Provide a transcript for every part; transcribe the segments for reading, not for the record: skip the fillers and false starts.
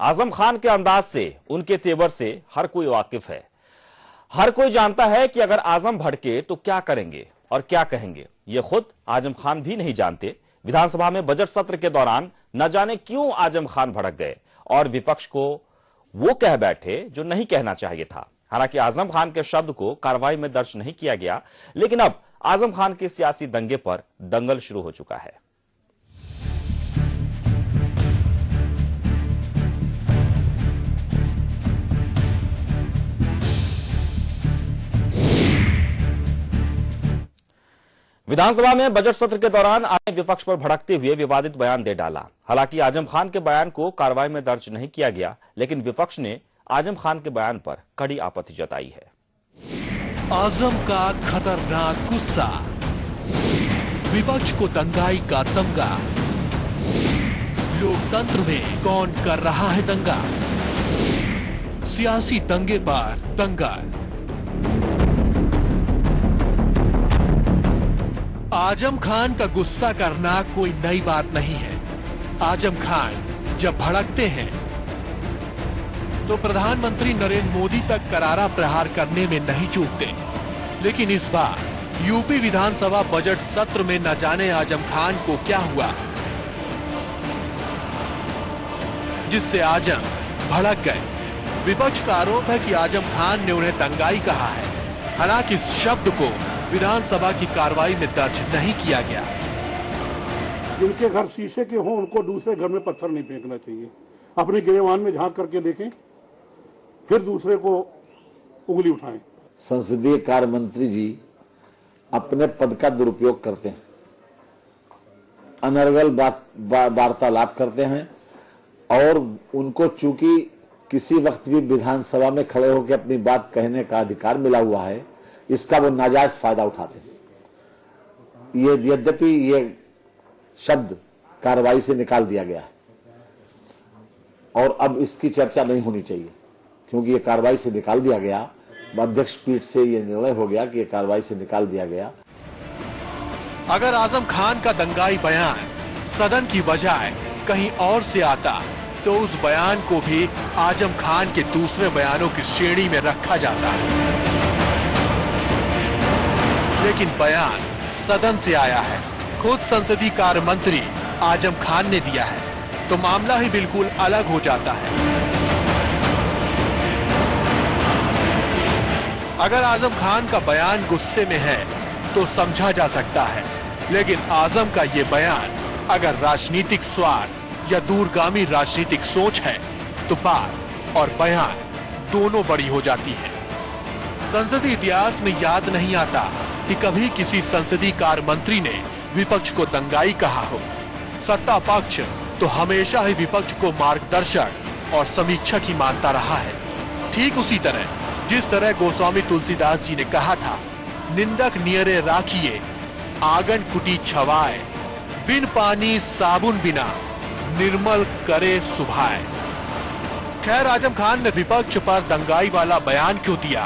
आजम खान के अंदाज से, उनके तेवर से हर कोई वाकिफ है। हर कोई जानता है कि अगर आजम भड़के तो क्या करेंगे और क्या कहेंगे। ये खुद आजम खान भी नहीं जानते। विधानसभा में बजट सत्र के दौरान न जाने क्यों आजम खान भड़क गए और विपक्ष को वो कह बैठे जो नहीं कहना चाहिए था। हालांकि आजम खान के शब्द को कार्रवाई में दर्ज नहीं किया गया, लेकिन अब आजम खान के सियासी दंगे पर दंगल शुरू हो चुका है। विधानसभा में बजट सत्र के दौरान आए विपक्ष पर भड़कते हुए विवादित बयान दे डाला। हालांकि आजम खान के बयान को कार्रवाई में दर्ज नहीं किया गया, लेकिन विपक्ष ने आजम खान के बयान पर कड़ी आपत्ति जताई है। आजम का खतरनाक गुस्सा, विपक्ष को दंगाई का दंगा, लोकतंत्र में कौन कर रहा है दंगा, सियासी दंगे पर दंगल। आजम खान का गुस्सा करना कोई नई बात नहीं है। आजम खान जब भड़कते हैं तो प्रधानमंत्री नरेंद्र मोदी तक करारा प्रहार करने में नहीं चूकते। लेकिन इस बार यूपी विधानसभा बजट सत्र में न जाने आजम खान को क्या हुआ, जिससे आजम भड़क गए। विपक्ष का आरोप है कि आजम खान ने उन्हें दंगाई कहा है। हालांकि इस शब्द को विधानसभा की कार्रवाई में दर्ज नहीं किया गया। जिनके घर शीशे के हों उनको दूसरे घर में पत्थर नहीं फेंकना चाहिए। अपने गिरेबान में झांक करके देखें, फिर दूसरे को उंगली उठाएं। संसदीय कार्य मंत्री जी अपने पद का दुरुपयोग करते हैं, अनर्गल वार्तालाप करते हैं और उनको चूंकि किसी वक्त भी विधानसभा में खड़े होकर अपनी बात कहने का अधिकार मिला हुआ है, इसका वो नाजायज फायदा उठाते हैं। ये यद्यपि ये शब्द कार्रवाई से निकाल दिया गया है और अब इसकी चर्चा नहीं होनी चाहिए, क्योंकि ये कार्रवाई से निकाल दिया गया। अध्यक्ष पीठ से ये निर्णय हो गया कि ये कार्रवाई से निकाल दिया गया। अगर आजम खान का दंगाई बयान सदन की बजाय कहीं और से आता तो उस बयान को भी आजम खान के दूसरे बयानों की श्रेणी में रखा जाता है। लेकिन बयान सदन से आया है, खुद संसदीय कार्य मंत्री आजम खान ने दिया है, तो मामला ही बिल्कुल अलग हो जाता है। अगर आजम खान का बयान गुस्से में है तो समझा जा सकता है, लेकिन आजम का ये बयान अगर राजनीतिक स्वार्थ या दूरगामी राजनीतिक सोच है तो बात और बयान दोनों बड़ी हो जाती है। संसदीय इतिहास में याद नहीं आता कि कभी किसी संसदीय कार्य मंत्री ने विपक्ष को दंगाई कहा हो। सत्ता पक्ष तो हमेशा ही विपक्ष को मार्गदर्शक और समीक्षक ही मानता रहा है। ठीक उसी तरह जिस तरह गोस्वामी तुलसीदास जी ने कहा था, निंदक नियरे राखिए आंगन कुटी छवाए, बिन पानी साबुन बिना निर्मल करे सुभाए। खैर, आजम ने विपक्ष पर दंगाई वाला बयान क्यों दिया,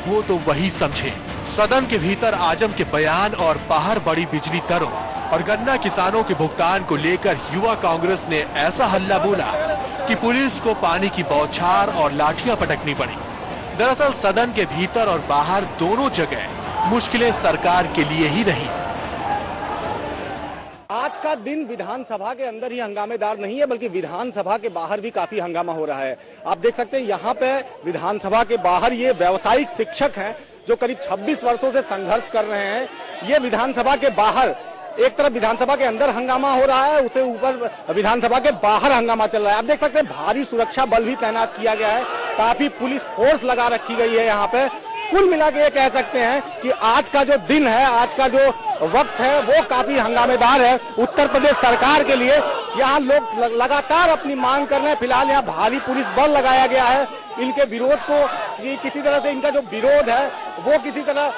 वो तो वही समझे। सदन के भीतर आजम के बयान और बाहर बड़ी बिजली दरों और गन्ना किसानों के भुगतान को लेकर युवा कांग्रेस ने ऐसा हल्ला बोला कि पुलिस को पानी की बौछार और लाठियां पटकनी पड़ी। दरअसल सदन के भीतर और बाहर दोनों जगह मुश्किलें सरकार के लिए ही रही। आज का दिन विधानसभा के अंदर ही हंगामेदार नहीं है, बल्कि विधानसभा के बाहर भी काफी हंगामा हो रहा है। आप देख सकते हैं यहाँ पे विधानसभा के बाहर ये व्यावसायिक शिक्षक हैं जो करीब 26 वर्षों से संघर्ष कर रहे हैं। ये विधानसभा के बाहर, एक तरफ विधानसभा के अंदर हंगामा हो रहा है, उससे ऊपर विधानसभा के बाहर हंगामा चल रहा है। आप देख सकते हैं भारी सुरक्षा बल भी तैनात किया गया है, काफी पुलिस फोर्स लगा रखी गई है यहाँ पे। कुल मिला के ये कह सकते हैं कि आज का जो दिन है, आज का जो वक्त है, वो काफी हंगामेदार है उत्तर प्रदेश सरकार के लिए। यहाँ लोग लगातार अपनी मांग कर रहे हैं। फिलहाल यहाँ भारी पुलिस बल लगाया गया है इनके विरोध को, किसी तरह से इनका जो विरोध है वो किसी तरह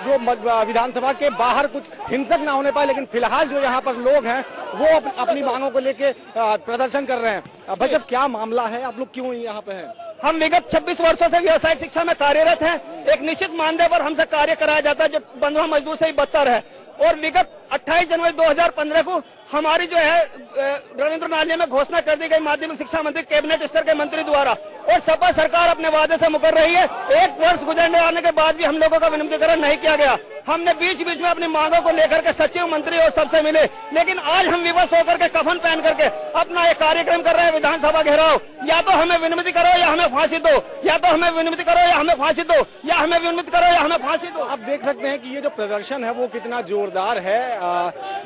जो विधानसभा के बाहर कुछ हिंसक ना होने पाए। लेकिन फिलहाल जो यहाँ पर लोग हैं वो अपनी मांगों को लेके प्रदर्शन कर रहे हैं। भाई, जब क्या मामला है, आप लोग क्यों यहाँ पे हैं? हम विगत 26 वर्षों से व्यवसायिक शिक्षा में कार्यरत हैं। एक निश्चित मानदेय पर हमसे कार्य कराया जाता है जो बंधुआ मजदूर से ही बदतर है। और विगत 28 जनवरी 2015 को हमारी जो है रविंद्रनाथ में घोषणा कर दी गई माध्यमिक शिक्षा मंत्री कैबिनेट स्तर के मंत्री द्वारा, और सपा सरकार अपने वादे से मुकर रही है। 1 वर्ष गुजरने आने के बाद भी हम लोगों का विनिमयीकरण नहीं किया गया। हमने बीच बीच में अपनी मांगों को लेकर के सचिव, मंत्री और सबसे मिले, लेकिन आज हम विवश होकर के कफन पहन करके अपना एक कार्यक्रम कर रहे हैं विधानसभा घेराव। या तो हमें विनिमय करो या हमें फांसी दो, या तो हमें विनिमय करो या हमें फांसी दो, या हमें विनिमय करो या हमें फांसी दो। आप देख सकते हैं कि ये जो प्रदर्शन है वो कितना जोरदार है।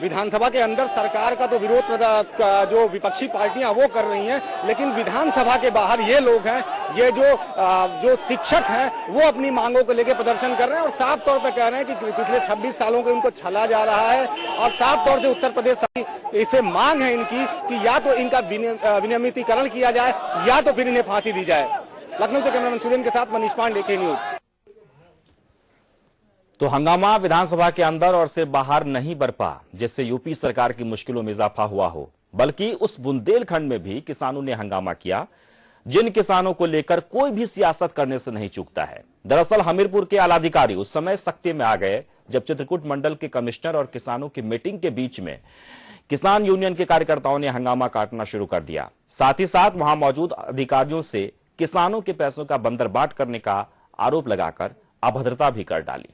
विधानसभा के अंदर सरकार का तो विरोध जो विपक्षी पार्टियां वो कर रही हैं, लेकिन विधानसभा के बाहर ये लोग हैं, ये जो शिक्षक हैं वो अपनी मांगों को लेकर प्रदर्शन कर रहे हैं और साफ तौर पर कह रहे हैं कि पिछले 26 सालों के उनको छला जा रहा है। और साफ तौर से उत्तर प्रदेश इसे मांग है इनकी कि या तो इनका विनियमितीकरण किया जाए या तो फिर इन्हें फांसी दी जाए। लखनऊ से कैमरामैन सुरेन के साथ मनीष पांडे, के न्यूज। तो हंगामा विधानसभा के अंदर और से बाहर नहीं बरपा, जिससे यूपी सरकार की मुश्किलों में इजाफा हुआ हो, बल्कि उस बुंदेलखंड में भी किसानों ने हंगामा किया, जिन किसानों को लेकर कोई भी सियासत करने से नहीं चूकता है। दरअसल हमीरपुर के आलाधिकारी उस समय सख्ती में आ गए जब चित्रकूट मंडल के कमिश्नर और किसानों की मीटिंग के बीच में किसान यूनियन के कार्यकर्ताओं ने हंगामा काटना शुरू कर दिया। साथ ही साथ वहां मौजूद अधिकारियों से किसानों के पैसों का बंदरबाट करने का आरोप लगाकर अभद्रता भी कर डाली।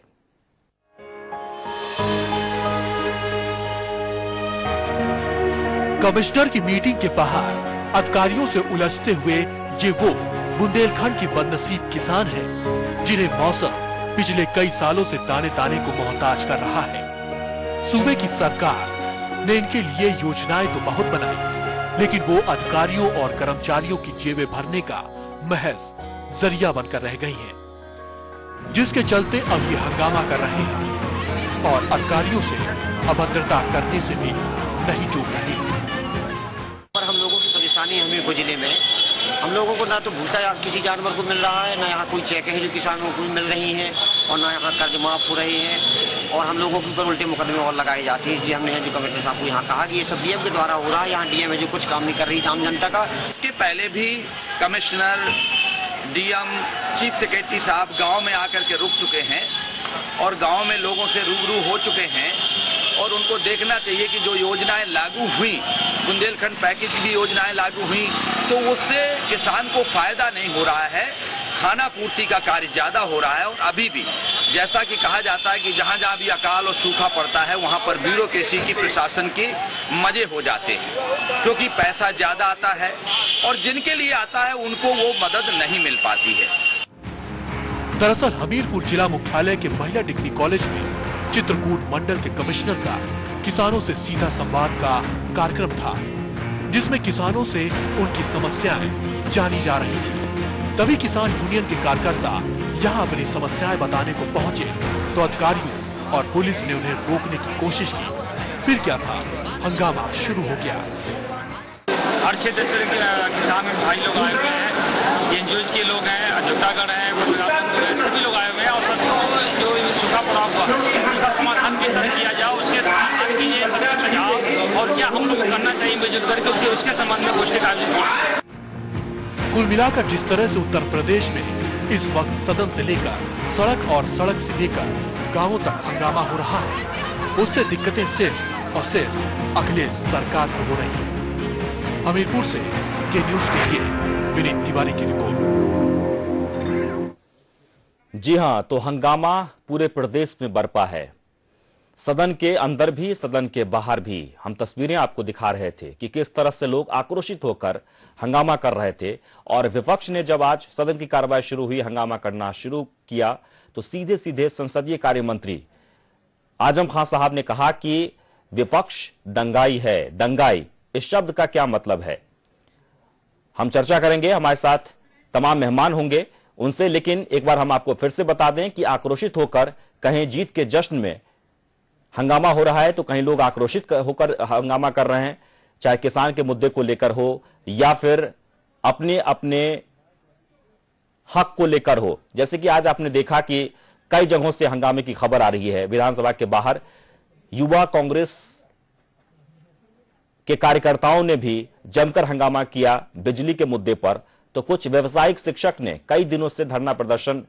कमिश्नर की मीटिंग के बाहर अधिकारियों से उलझते हुए ये वो बुंदेलखंड की बदनसीब किसान हैं, जिन्हें मौसम पिछले कई सालों से दाने दाने को मोहताज कर रहा है। सूबे की सरकार ने इनके लिए योजनाएं तो बहुत बनाई, लेकिन वो अधिकारियों और कर्मचारियों की जेबें भरने का महज जरिया बनकर रह गई हैं, जिसके चलते अब ये हंगामा कर रहे हैं और अधिकारियों से अभद्रता करने से भी नहीं चूक रहे। पर हम लोगों की परेशानी हमीरपुर जिले में, हम लोगों को ना तो भूसा किसी जानवर को मिल रहा है, ना यहाँ कोई चेकें हैं जो किसानों को मिल रही हैं, और ना यहाँ कर्ज माफ हो रहे हैं, और हम लोगों के ऊपर उल्टे मुकदमे और लगाए जाते हैं। इसलिए हमने जो कमिश्नर साहब को यहाँ कहा कि ये सब डीएम के द्वारा हो रहा है, यहाँ डीएम है जो कुछ काम नहीं कर रही आम जनता का। इसके पहले भी कमिश्नर, डीएम, चीफ सेक्रेटरी साहब गाँव में आकर के रुक चुके हैं और गाँव में लोगों से रूबरू हो चुके हैं, और उनको देखना चाहिए कि जो योजनाएं लागू हुई, बुंदेलखंड पैकेज की योजनाएं लागू हुई, तो उससे किसान को फायदा नहीं हो रहा है, खाना पूर्ति का कार्य ज्यादा हो रहा है। और अभी भी जैसा कि कहा जाता है कि जहां जहां भी अकाल और सूखा पड़ता है वहां पर ब्यूरोक्रेसी की, प्रशासन के मजे हो जाते हैं, क्योंकि पैसा ज्यादा आता है और जिनके लिए आता है उनको वो मदद नहीं मिल पाती है। दरअसल हमीरपुर जिला मुख्यालय के महिला डिग्री कॉलेज में चित्रकूट मंडल के कमिश्नर का किसानों से सीधा संवाद का कार्यक्रम था, जिसमें किसानों से उनकी समस्याएं जानी जा रही थी। तभी किसान यूनियन के कार्यकर्ता यहां अपनी समस्याएं बताने को पहुंचे तो अधिकारियों और पुलिस ने उन्हें रोकने की कोशिश की। फिर क्या था, हंगामा शुरू हो गया। हर क्षेत्र से किसान भाई लोग आए हुए हैं, एनजीओ के लोग हैं, अयोध्यागढ़ है, सभी लोग आए हुए हैं, और सबको जो सूखा पड़ा हुआ उसका समाधान कैसे किया जाए, उसके समाधान के लिए सुझाव और क्या हम लोग को करना चाहिए मिलजुल करके उसके संबंध में कुछ कार्य। कुल मिलाकर जिस तरह से उत्तर प्रदेश में इस वक्त सदन से लेकर सड़क और सड़क से लेकर गांवों तक हंगामा हो रहा है, उससे दिक्कतें सिर्फ और सिर्फ अखिलेश सरकार को हो रही है। हमीरपुर से के न्यूज के लिए विनीत तिवारी की रिपोर्ट। जी हां, तो हंगामा पूरे प्रदेश में बरपा है, सदन के अंदर भी सदन के बाहर भी। हम तस्वीरें आपको दिखा रहे थे कि किस तरह से लोग आक्रोशित होकर हंगामा कर रहे थे, और विपक्ष ने जब आज सदन की कार्रवाई शुरू हुई, हंगामा करना शुरू किया, तो सीधे सीधे संसदीय कार्य मंत्री आजम खान साहब ने कहा कि विपक्ष दंगाई है। दंगाई, इस शब्द का क्या मतलब है, हम चर्चा करेंगे। हमारे साथ तमाम मेहमान होंगे उनसे, लेकिन एक बार हम आपको फिर से बता दें कि आक्रोशित होकर कहीं जीत के जश्न में हंगामा हो रहा है, तो कहीं लोग आक्रोशित होकर हंगामा कर रहे हैं, चाहे किसान के मुद्दे को लेकर हो या फिर अपने अपने हक को लेकर हो। जैसे कि आज आपने देखा कि कई जगहों से हंगामे की खबर आ रही है। विधानसभा के बाहर युवा कांग्रेस के कार्यकर्ताओं ने भी जमकर हंगामा किया बिजली के मुद्दे पर, तो कुछ व्यवसायिक शिक्षक ने कई दिनों से धरना प्रदर्शन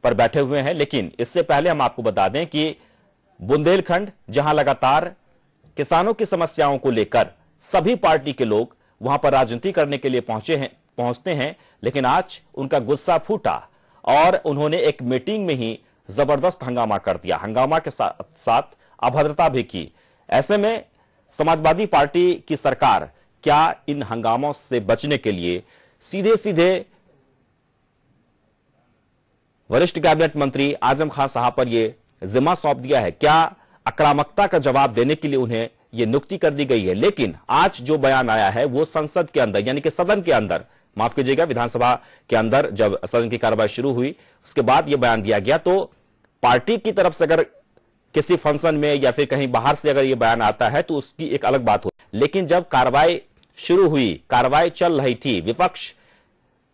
पर बैठे हुए हैं। लेकिन इससे पहले हम आपको बता दें कि बुंदेलखंड, जहां लगातार किसानों की समस्याओं को लेकर सभी पार्टी के लोग वहां पर राजनीति करने के लिए पहुंचते हैं, लेकिन आज उनका गुस्सा फूटा और उन्होंने एक मीटिंग में ही जबरदस्त हंगामा कर दिया। हंगामा के साथ अभद्रता भी की। ऐसे में समाजवादी पार्टी की सरकार क्या इन हंगामों से बचने के लिए सीधे सीधे वरिष्ठ कैबिनेट मंत्री आजम खान साहब पर यह जिम्मा सौंप दिया है? क्या आक्रामकता का जवाब देने के लिए उन्हें यह नियुक्ति कर दी गई है? लेकिन आज जो बयान आया है वो संसद के अंदर, यानी कि सदन के अंदर, माफ कीजिएगा, विधानसभा के अंदर जब सदन की कार्रवाई शुरू हुई उसके बाद यह बयान दिया गया। तो पार्टी की तरफ से अगर किसी फंक्शन में या फिर कहीं बाहर से अगर यह बयान आता है तो उसकी एक अलग बात हो, लेकिन जब कार्रवाई शुरू हुई, कार्रवाई चल रही थी, विपक्ष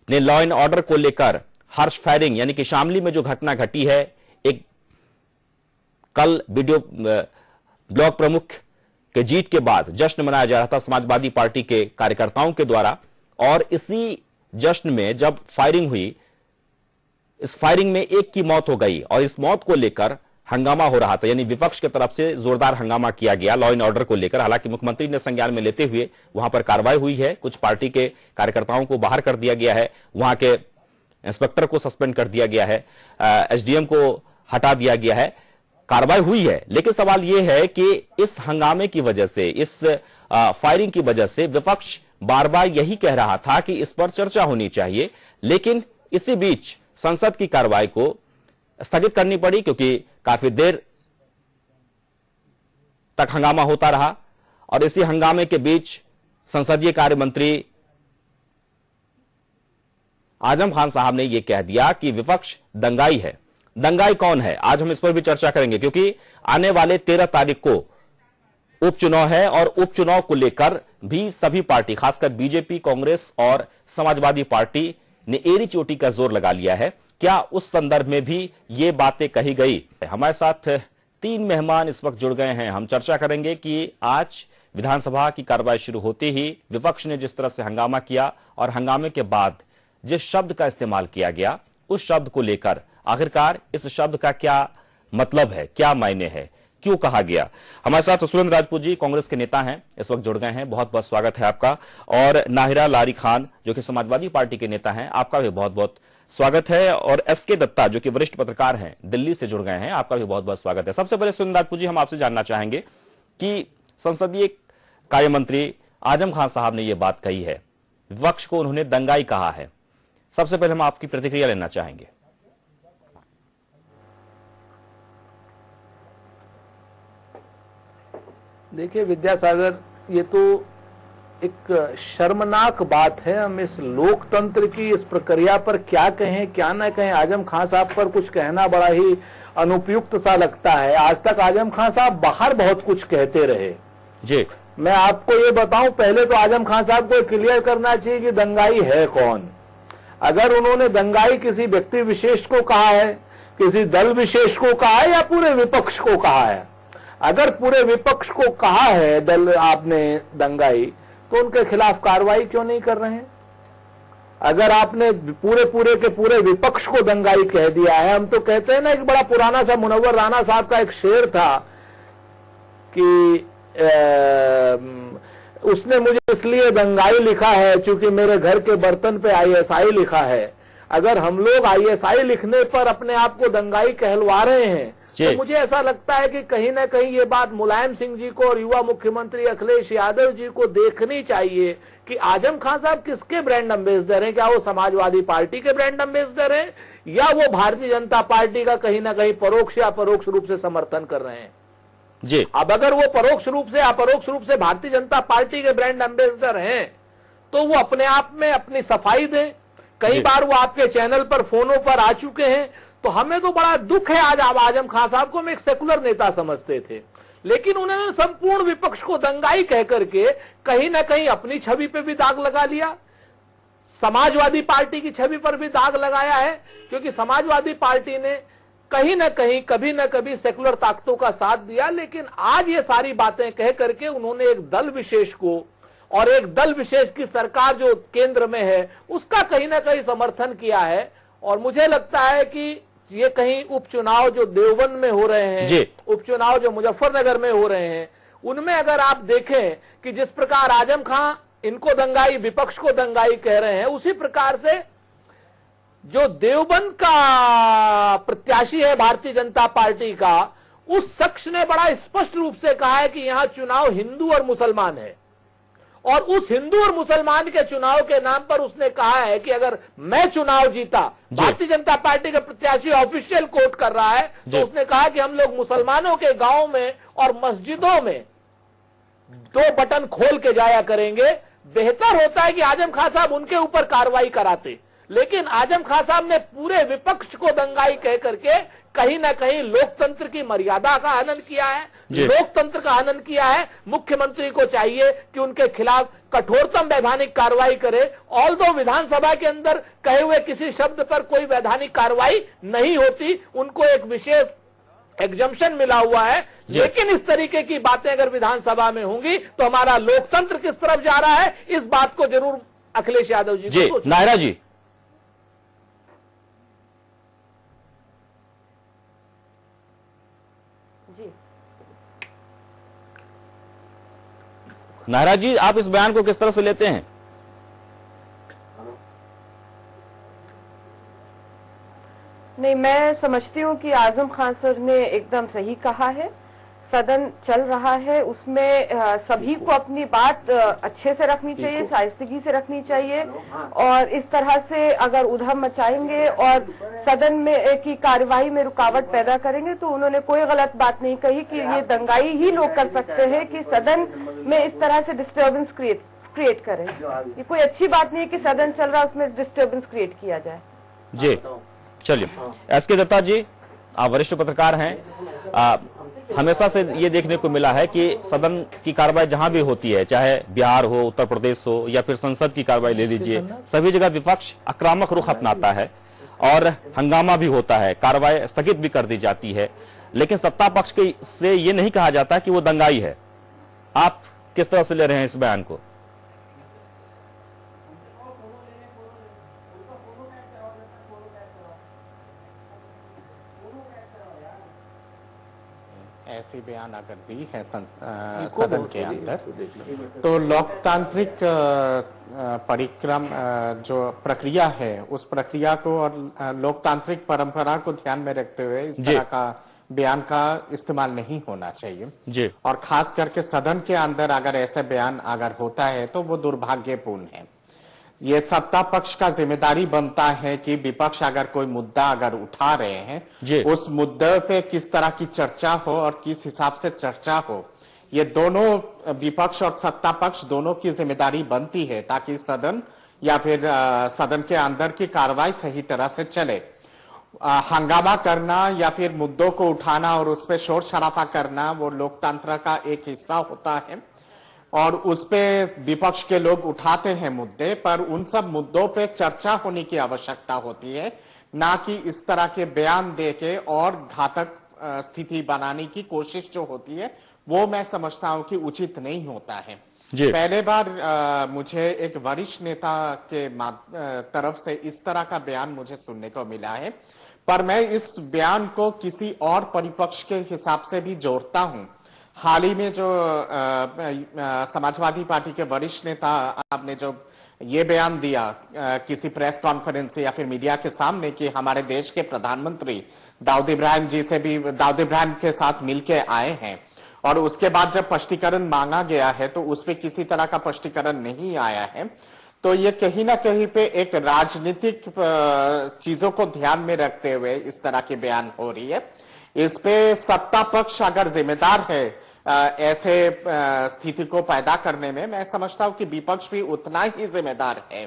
ने लॉ एंड ऑर्डर को लेकर हर्ष फायरिंग, यानी कि शामली में जो घटना घटी है, एक कल वीडियो ब्लॉक प्रमुख के जीत के बाद जश्न मनाया जा रहा था समाजवादी पार्टी के कार्यकर्ताओं के द्वारा, और इसी जश्न में जब फायरिंग हुई, इस फायरिंग में एक की मौत हो गई और इस मौत को लेकर हंगामा हो रहा था, यानी विपक्ष की तरफ से जोरदार हंगामा किया गया लॉ एंड ऑर्डर को लेकर। हालांकि मुख्यमंत्री ने संज्ञान में लेते हुए वहां पर कार्रवाई हुई है, कुछ पार्टी के कार्यकर्ताओं को बाहर कर दिया गया है, वहां के इंस्पेक्टर को सस्पेंड कर दिया गया है, एसडीएम को हटा दिया गया है, कार्रवाई हुई है। लेकिन सवाल यह है कि इस हंगामे की वजह से, इस फायरिंग की वजह से विपक्ष बार बार यही कह रहा था कि इस पर चर्चा होनी चाहिए, लेकिन इसी बीच संसद की कार्रवाई को स्थगित करनी पड़ी क्योंकि काफी देर तक हंगामा होता रहा। और इसी हंगामे के बीच संसदीय कार्य मंत्री आजम खान साहब ने यह कह दिया कि विपक्ष दंगाई है। दंगाई कौन है, आज हम इस पर भी चर्चा करेंगे, क्योंकि आने वाले 13 तारीख को उपचुनाव है और उपचुनाव को लेकर भी सभी पार्टी, खासकर बीजेपी, कांग्रेस और समाजवादी पार्टी ने एड़ी चोटी का जोर लगा लिया है। क्या उस संदर्भ में भी ये बातें कही गई? हमारे साथ 3 मेहमान इस वक्त जुड़ गए हैं। हम चर्चा करेंगे कि आज विधानसभा की कार्रवाई शुरू होते ही विपक्ष ने जिस तरह से हंगामा किया और हंगामे के बाद जिस शब्द का इस्तेमाल किया गया, उस शब्द को लेकर आखिरकार इस शब्द का क्या मतलब है, क्या मायने है, क्यों कहा गया। हमारे साथ सुरेंद्र राजपूत जी कांग्रेस के नेता हैं, इस वक्त जुड़ गए हैं, बहुत बहुत स्वागत है आपका। और नाहिरा लारी खान जो कि समाजवादी पार्टी के नेता हैं, आपका भी बहुत बहुत स्वागत है। और एसके दत्ता जो कि वरिष्ठ पत्रकार हैं, दिल्ली से जुड़ गए हैं, आपका भी बहुत बहुत स्वागत है। सबसे पहले सुरेंद्र राजपूत जी, हम आपसे जानना चाहेंगे कि संसदीय कार्य मंत्री आजम खान साहब ने यह बात कही है, विपक्ष को उन्होंने दंगाई कहा है। सबसे पहले हम आपकी प्रतिक्रिया लेना चाहेंगे। देखिए विद्यासागर, ये तो एक शर्मनाक बात है। हम इस लोकतंत्र की इस प्रक्रिया पर क्या कहें क्या ना कहें। आजम खान साहब पर कुछ कहना बड़ा ही अनुपयुक्त सा लगता है। आज तक आजम खान साहब बाहर बहुत कुछ कहते रहे जी। मैं आपको ये बताऊं, पहले तो आजम खान साहब को क्लियर करना चाहिए कि दंगाई है कौन। अगर उन्होंने दंगाई किसी व्यक्ति विशेष को कहा है, किसी दल विशेष को कहा है, या पूरे विपक्ष को कहा है। अगर पूरे विपक्ष को कहा है दल आपने दंगाई, तो उनके खिलाफ कार्रवाई क्यों नहीं कर रहे हैं? अगर आपने पूरे के पूरे विपक्ष को दंगाई कह दिया है, हम तो कहते हैं ना, एक बड़ा पुराना सा मुनव्वर राणा साहब का एक शेर था कि उसने मुझे इसलिए दंगाई लिखा है क्योंकि मेरे घर के बर्तन पे आईएसआई लिखा है। अगर हम लोग आईएसआई लिखने पर अपने आप को दंगाई कहलवा रहे हैं, तो मुझे ऐसा लगता है कि कहीं ना कहीं ये बात मुलायम सिंह जी को और युवा मुख्यमंत्री अखिलेश यादव जी को देखनी चाहिए कि आजम खान साहब किसके ब्रांड एम्बेसडर हैं। क्या वो समाजवादी पार्टी के ब्रांड एम्बेसडर हैं, या वो भारतीय जनता पार्टी का कहीं ना कहीं परोक्ष या अपरोक्ष रूप से समर्थन कर रहे हैं जी। अब अगर वो परोक्ष रूप से अपरोक्ष रूप से भारतीय जनता पार्टी के ब्रांड एम्बेसडर हैं, तो वो अपने आप में अपनी सफाई दें। कई बार वो आपके चैनल पर फोनों पर आ चुके हैं, तो हमें तो बड़ा दुख है। आज आजम खान साहब को हम एक सेकुलर नेता समझते थे, लेकिन उन्होंने संपूर्ण विपक्ष को दंगाई कह करके कहीं ना कहीं अपनी छवि पे भी दाग लगा लिया, समाजवादी पार्टी की छवि पर भी दाग लगाया है। क्योंकि समाजवादी पार्टी ने कहीं ना कहीं कभी ना कभी सेकुलर ताकतों का साथ दिया, लेकिन आज ये सारी बातें कह करके उन्होंने एक दल विशेष को और एक दल विशेष की सरकार जो केंद्र में है उसका कहीं ना कहीं समर्थन किया है। और मुझे लगता है कि ये कहीं उपचुनाव जो देवबंद में हो रहे हैं, उपचुनाव जो मुजफ्फरनगर में हो रहे हैं, उनमें अगर आप देखें कि जिस प्रकार आजम खां इनको दंगाई, विपक्ष को दंगाई कह रहे हैं, उसी प्रकार से जो देवबंद का प्रत्याशी है भारतीय जनता पार्टी का, उस शख्स ने बड़ा स्पष्ट रूप से कहा है कि यहां चुनाव हिंदू और मुसलमान है, और उस हिंदू और मुसलमान के चुनाव के नाम पर उसने कहा है कि अगर मैं चुनाव जीता, भारतीय जनता पार्टी का प्रत्याशी ऑफिशियल कोट कर रहा है, तो उसने कहा कि हम लोग मुसलमानों के गांवों में और मस्जिदों में 2 बटन खोल के जाया करेंगे। बेहतर होता है कि आजम खां साहब उनके ऊपर कार्रवाई कराते, लेकिन आजम खां साहब ने पूरे विपक्ष को दंगाई कह करके कहीं ना कहीं लोकतंत्र की मर्यादा का हनन किया है, लोकतंत्र का हनन किया है। मुख्यमंत्री को चाहिए कि उनके खिलाफ कठोरतम वैधानिक कार्रवाई करे। ऑल्दो विधानसभा के अंदर कहे हुए किसी शब्द पर कोई वैधानिक कार्रवाई नहीं होती, उनको एक विशेष एग्जम्पशन मिला हुआ है, लेकिन इस तरीके की बातें अगर विधानसभा में होंगी तो हमारा लोकतंत्र किस तरफ जा रहा है, इस बात को जरूर अखिलेश यादव जी को नायरा जी। नायरा जी, आप इस बयान को किस तरह से लेते हैं? नहीं, मैं समझती हूँ कि आजम खान सर ने एकदम सही कहा है। सदन चल रहा है, उसमें सभी को अपनी बात अच्छे से रखनी चाहिए, शाइस्तगी से रखनी चाहिए, और इस तरह से अगर उधम मचाएंगे और सदन में की कार्यवाही में रुकावट पैदा करेंगे, तो उन्होंने कोई गलत बात नहीं कही कि ये दंगाई ही लोग कर सकते हैं कि सदन में इस तरह से डिस्टर्बेंस क्रिएट करें। ये कोई अच्छी बात नहीं है कि सदन चल रहा है उसमें डिस्टर्बेंस क्रिएट किया जाए। जी चलिए, एसके दत्ता जी, आप वरिष्ठ पत्रकार हैं। हमेशा से ये देखने को मिला है कि सदन की कार्रवाई जहां भी होती है, चाहे बिहार हो, उत्तर प्रदेश हो, या फिर संसद की कार्रवाई ले लीजिए, सभी जगह विपक्ष आक्रामक रुख अपनाता है और हंगामा भी होता है, कार्रवाई स्थगित भी कर दी जाती है, लेकिन सत्ता पक्ष से ये नहीं कहा जाता कि वो दंगाई है। आप किस तरह से ले रहे हैं इस बयान को? ऐसी बयान अगर दी है सदन के अंदर, तो लोकतांत्रिक परिक्रम जो प्रक्रिया है, उस प्रक्रिया को और लोकतांत्रिक परंपरा को ध्यान में रखते हुए इस तरह का बयान का इस्तेमाल नहीं होना चाहिए। और खास करके सदन के अंदर अगर ऐसा बयान अगर होता है तो वो दुर्भाग्यपूर्ण है। ये सत्ता पक्ष का जिम्मेदारी बनता है कि विपक्ष अगर कोई मुद्दा अगर उठा रहे हैं, उस मुद्दे पे किस तरह की चर्चा हो और किस हिसाब से चर्चा हो, ये दोनों विपक्ष और सत्ता पक्ष दोनों की जिम्मेदारी बनती है, ताकि सदन या फिर सदन के अंदर की कार्रवाई सही तरह से चले। हंगामा करना या फिर मुद्दों को उठाना और उस पर शोर शराबा करना वो लोकतंत्र का एक हिस्सा होता है, और उस पे विपक्ष के लोग उठाते हैं मुद्दे, पर उन सब मुद्दों पे चर्चा होने की आवश्यकता होती है, ना कि इस तरह के बयान देके और घातक स्थिति बनाने की कोशिश जो होती है, वो मैं समझता हूं कि उचित नहीं होता है। पहले बार मुझे एक वरिष्ठ नेता के तरफ से इस तरह का बयान मुझे सुनने को मिला है, पर मैं इस बयान को किसी और परिपक्ष के हिसाब से भी जोड़ता हूं। हाल ही में जो समाजवादी पार्टी के वरिष्ठ नेता आपने जो ये बयान दिया किसी प्रेस कॉन्फ्रेंस या फिर मीडिया के सामने कि हमारे देश के प्रधानमंत्री दाऊद इब्राहिम जी से भी दाऊद इब्राहिम के साथ मिलके आए हैं, और उसके बाद जब स्पष्टीकरण मांगा गया है तो उस पर किसी तरह का स्पष्टीकरण नहीं आया है, तो ये कहीं ना कहीं पे एक राजनीतिक चीजों को ध्यान में रखते हुए इस तरह की बयान हो रही है। इस पे सत्ता पक्ष अगर जिम्मेदार है ऐसे स्थिति को पैदा करने में, मैं समझता हूं कि विपक्ष भी उतना ही जिम्मेदार है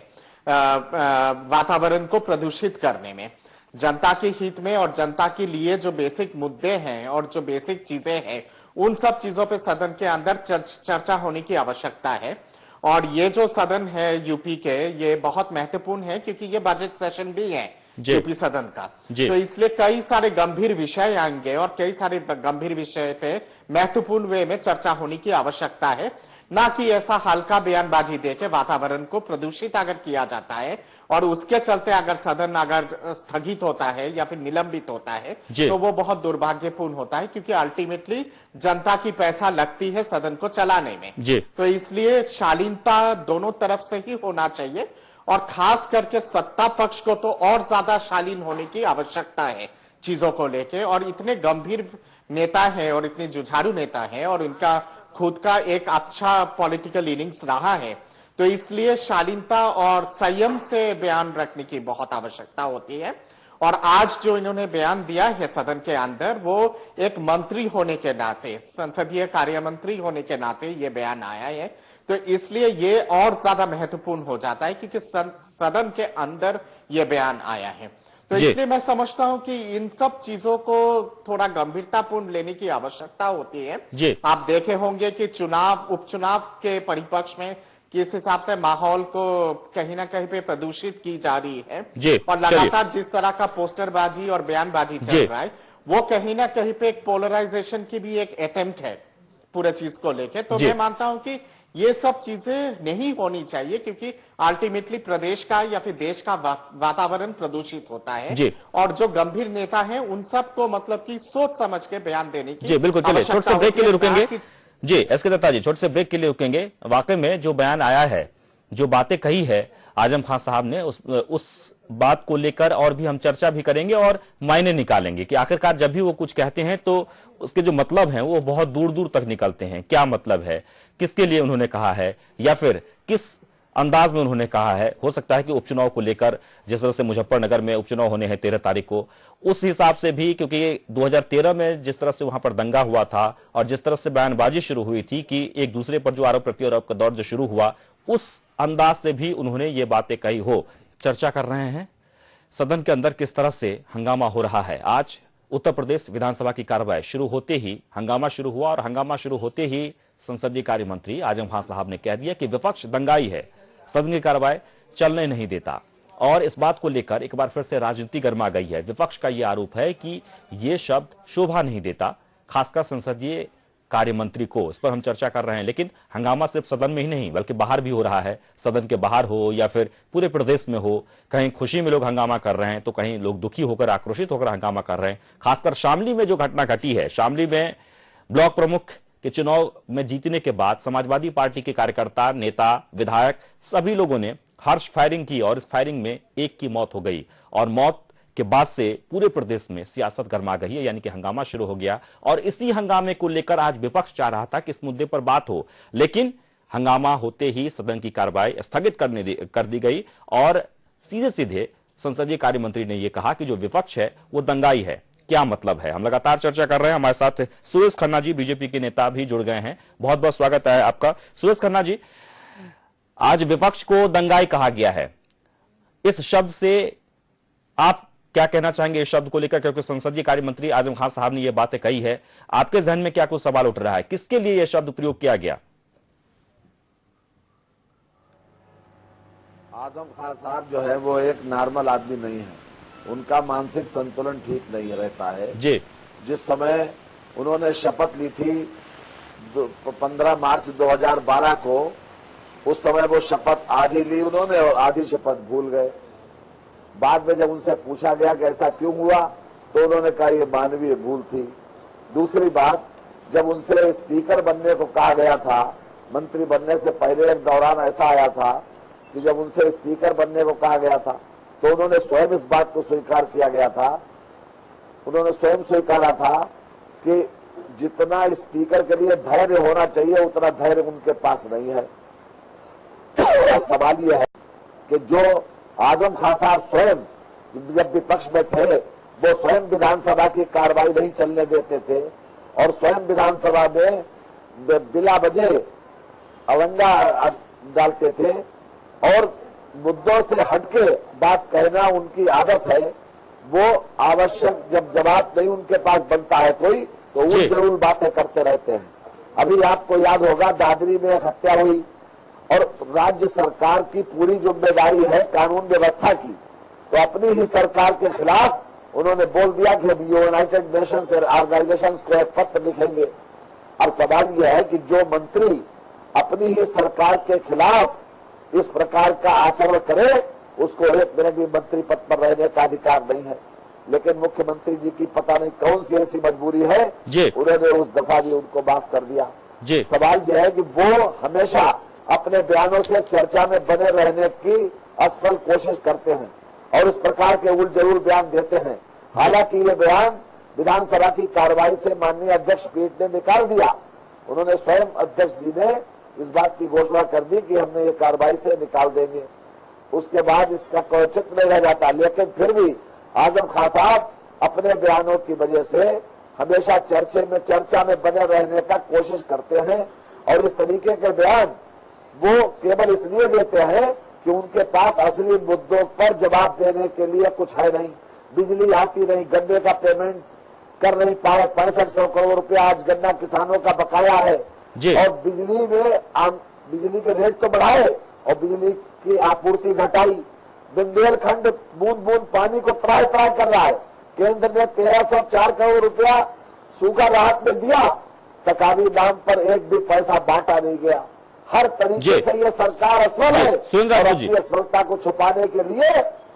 वातावरण को प्रदूषित करने में। जनता के हित में और जनता के लिए जो बेसिक मुद्दे हैं और जो बेसिक चीजें हैं, उन सब चीजों पे सदन के अंदर चर्चा होने की आवश्यकता है। और ये जो सदन है यूपी के, ये बहुत महत्वपूर्ण है क्योंकि ये बजट सेशन भी है यूपी सदन का, तो इसलिए कई सारे गंभीर विषय आएंगे और कई सारे गंभीर विषय पे महत्वपूर्ण वे में चर्चा होने की आवश्यकता है। ना कि ऐसा हल्का बयानबाजी देके वातावरण को प्रदूषित अगर किया जाता है और उसके चलते अगर सदन अगर स्थगित होता है या फिर निलंबित होता है तो वो बहुत दुर्भाग्यपूर्ण होता है, क्योंकि अल्टीमेटली जनता की पैसा लगती है सदन को चलाने में। तो इसलिए शालीनता दोनों तरफ से ही होना चाहिए और खास करके सत्ता पक्ष को तो और ज्यादा शालीन होने की आवश्यकता है चीजों को लेके। और इतने गंभीर नेता है और इतने जुझारू नेता है और इनका खुद का एक अच्छा पॉलिटिकल इनिंग्स रहा है, तो इसलिए शालीनता और संयम से बयान रखने की बहुत आवश्यकता होती है। और आज जो इन्होंने बयान दिया है सदन के अंदर, वो एक मंत्री होने के नाते, संसदीय कार्य मंत्री होने के नाते ये बयान आया है, तो इसलिए ये और ज्यादा महत्वपूर्ण हो जाता है क्योंकि सदन के अंदर ये बयान आया है। तो इसलिए मैं समझता हूं कि इन सब चीजों को थोड़ा गंभीरतापूर्ण लेने की आवश्यकता होती है। आप देखे होंगे कि उपचुनाव के परिप्रेक्ष्य में किस हिसाब से माहौल को कहीं ना कहीं पे प्रदूषित की जा रही है और लगातार जिस तरह का पोस्टरबाजी और बयानबाजी चल रहा है, वो कहीं ना कहीं पे एक पोलराइजेशन की भी एक अटेम्प्ट है पूरे चीज को लेके। तो मैं मानता हूं कि ये सब चीजें नहीं होनी चाहिए, क्योंकि अल्टीमेटली प्रदेश का या फिर देश का वातावरण प्रदूषित होता है और जो गंभीर नेता हैं उन सबको मतलब कि सोच समझ के बयान देने की बिल्कुल। चलिए छोटे से ब्रेक के लिए रुकेंगे जी, एसके दत्ता जी, छोटे से ब्रेक के लिए रुकेंगे। वाकई में जो बयान आया है, जो बातें कही है आजम खान साहब ने, उस बात को लेकर और भी हम चर्चा भी करेंगे और मायने निकालेंगे कि आखिरकार जब भी वो कुछ कहते हैं तो उसके जो मतलब हैं वो बहुत दूर दूर तक निकलते हैं। क्या मतलब है, किसके लिए उन्होंने कहा है, या फिर किस अंदाज में उन्होंने कहा है। हो सकता है कि उपचुनाव को लेकर, जिस तरह से मुजफ्फरनगर में उपचुनाव होने हैं 13 तारीख को, उस हिसाब से भी, क्योंकि 2013 में जिस तरह से वहां पर दंगा हुआ था और जिस तरह से बयानबाजी शुरू हुई थी कि एक दूसरे पर जो आरोप प्रत्यारोप का दौर जो शुरू हुआ, उस अंदाज से भी उन्होंने ये बातें कही हो। चर्चा कर रहे हैं सदन के अंदर किस तरह से हंगामा हो रहा है। आज उत्तर प्रदेश विधानसभा की कार्रवाई शुरू होते ही हंगामा शुरू हुआ और हंगामा शुरू होते ही संसदीय कार्य मंत्री आजम खान साहब ने कह दिया कि विपक्ष दंगाई है, सदन की कार्रवाई चलने नहीं देता। और इस बात को लेकर एक बार फिर से राजनीति गर्मा गई है। विपक्ष का यह आरोप है कि यह शब्द शोभा नहीं देता, खासकर संसदीय कार्य मंत्री को। इस पर हम चर्चा कर रहे हैं, लेकिन हंगामा सिर्फ सदन में ही नहीं बल्कि बाहर भी हो रहा है। सदन के बाहर हो या फिर पूरे प्रदेश में हो, कहीं खुशी में लोग हंगामा कर रहे हैं तो कहीं लोग दुखी होकर, आक्रोशित होकर हंगामा कर रहे हैं। खासकर शामली में जो घटना घटी है, शामली में ब्लॉक प्रमुख के चुनाव में जीतने के बाद समाजवादी पार्टी के कार्यकर्ता, नेता, विधायक सभी लोगों ने हर्ष फायरिंग की और इस फायरिंग में एक की मौत हो गई और मौत के बाद से पूरे प्रदेश में सियासत गर्मा गई है, यानी कि हंगामा शुरू हो गया। और इसी हंगामे को लेकर आज विपक्ष चाह रहा था कि इस मुद्दे पर बात हो, लेकिन हंगामा होते ही सदन की कार्रवाई स्थगित कर दी गई और सीधे सीधे संसदीय कार्य मंत्री ने यह कहा कि जो विपक्ष है वो दंगाई है। क्या मतलब है, हम लगातार चर्चा कर रहे हैं। हमारे साथ सुरेश खन्ना जी, बीजेपी के नेता, भी जुड़ गए हैं। बहुत बहुत स्वागत है आपका। सुरेश खन्ना जी, आज विपक्ष को दंगाई कहा गया है, इस शब्द से आप क्या कहना चाहेंगे इस शब्द को लेकर, क्योंकि संसदीय कार्य मंत्री आजम खान साहब ने यह बातें कही है। आपके जहन में क्या कुछ सवाल उठ रहा है, किसके लिए यह शब्द प्रयोग किया गया? आजम खान साहब जो है वो एक नॉर्मल आदमी नहीं है, उनका मानसिक संतुलन ठीक नहीं रहता है जी। जिस समय उन्होंने शपथ ली थी 15 मार्च 2012 को, उस समय वो शपथ आधी ली उन्होंने और आधी शपथ भूल गए। बाद में जब उनसे पूछा गया कि ऐसा क्यों हुआ तो उन्होंने कहा ये मानवीय भूल थी। दूसरी बात, जब उनसे स्पीकर बनने को कहा गया था, मंत्री बनने से पहले एक दौरान ऐसा आया था कि जब उनसे स्पीकर बनने को कहा गया था तो उन्होंने स्वयं इस बात को स्वीकार किया गया था, उन्होंने स्वयं स्वीकारा था कि जितना स्पीकर के लिए धैर्य होना चाहिए उतना धैर्य उनके पास नहीं है। सवाल यह है कि जो आजम खान साहब स्वयं जब विपक्ष में थे वो स्वयं विधानसभा की कार्रवाई नहीं चलने देते थे और स्वयं विधानसभा में बिला वजह अवंगा डालते थे और मुद्दों से हटके बात कहना उनकी आदत है। वो आवश्यक जब जवाब नहीं उनके पास बनता है कोई तो वो जरूर बातें करते रहते हैं। अभी आपको याद होगा दादरी में एक हत्या हुई और राज्य सरकार की पूरी जिम्मेदारी है कानून व्यवस्था की, तो अपनी ही सरकार के खिलाफ उन्होंने बोल दिया कि हम यूनाइटेड नेशंस ऑर्गेनाइजेशंस को एक पत्र लिखेंगे। अब सवाल यह है कि जो मंत्री अपनी ही सरकार के खिलाफ इस प्रकार का आचरण करे, उसको 1 मिनट भी मंत्री पद पर रहने का अधिकार नहीं है। लेकिन मुख्यमंत्री जी की पता नहीं कौन सी ऐसी मजबूरी है, उन्होंने उस दफा भी उनको माफ कर दिया। सवाल यह है कि वो हमेशा अपने बयानों से चर्चा में बने रहने की असफल कोशिश करते हैं और इस प्रकार के उलझुल बयान देते हैं। हालांकि ये बयान विधानसभा की कार्रवाई से माननीय अध्यक्ष पीठ ने निकाल दिया। उन्होंने स्वयं अध्यक्ष जी ने इस बात की घोषणा कर दी कि हमने ये कार्रवाई से निकाल देंगे। उसके बाद इसका कोई औचित्य नहीं रह जाता। लेकिन फिर भी आजम खान साहब अपने बयानों की वजह से हमेशा चर्चा में बने रहने का कोशिश करते हैं और इस तरीके के बयान वो केवल इसलिए देते हैं कि उनके पास असली मुद्दों पर जवाब देने के लिए कुछ है नहीं। बिजली आती नहीं, गन्ने का पेमेंट कर नहीं पाए, 6500 करोड़ रुपया आज गन्ना किसानों का बकाया है और बिजली के रेट तो बढ़ाए और बिजली की आपूर्ति घटाई। बुंदेलखंड बूंद बूंद पानी को ट्राई कर रहा है। केंद्र ने 1304 करोड़ रुपया सूखा राहत में दिया, तकावी दाम पर एक भी पैसा बांटा नहीं गया। हर तरीके से ये सरकार असफल है और अपनी असफलता को छुपाने के लिए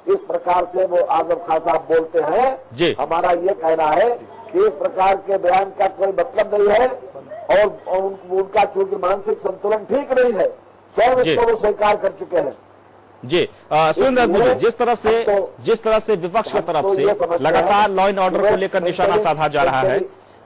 इस प्रकार से वो आजम खान साहब बोलते हैं। हमारा ये कहना है कि इस प्रकार के बयान का कोई मतलब नहीं है और उनका चूंकि मानसिक संतुलन ठीक नहीं है, स्वयं इसको वो स्वीकार कर चुके हैं। सुरेंद्र जी, जिस तरह से विपक्ष की तरफ से लगातार लॉ एंड ऑर्डर को लेकर निशाना साधा जा रहा है,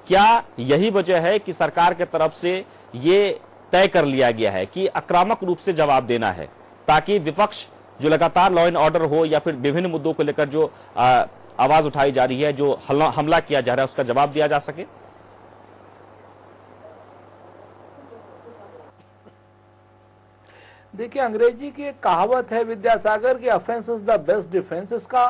क्या यही वजह है कि सरकार की तरफ से ये तय कर लिया गया है कि आक्रामक रूप से जवाब देना है, ताकि विपक्ष जो लगातार लॉ एंड ऑर्डर हो या फिर विभिन्न मुद्दों को लेकर जो आवाज उठाई जा रही है, जो हमला किया जा रहा है, उसका जवाब दिया जा सके? देखिए, अंग्रेजी की एक कहावत है विद्यासागर की, offence is the best defence. इसका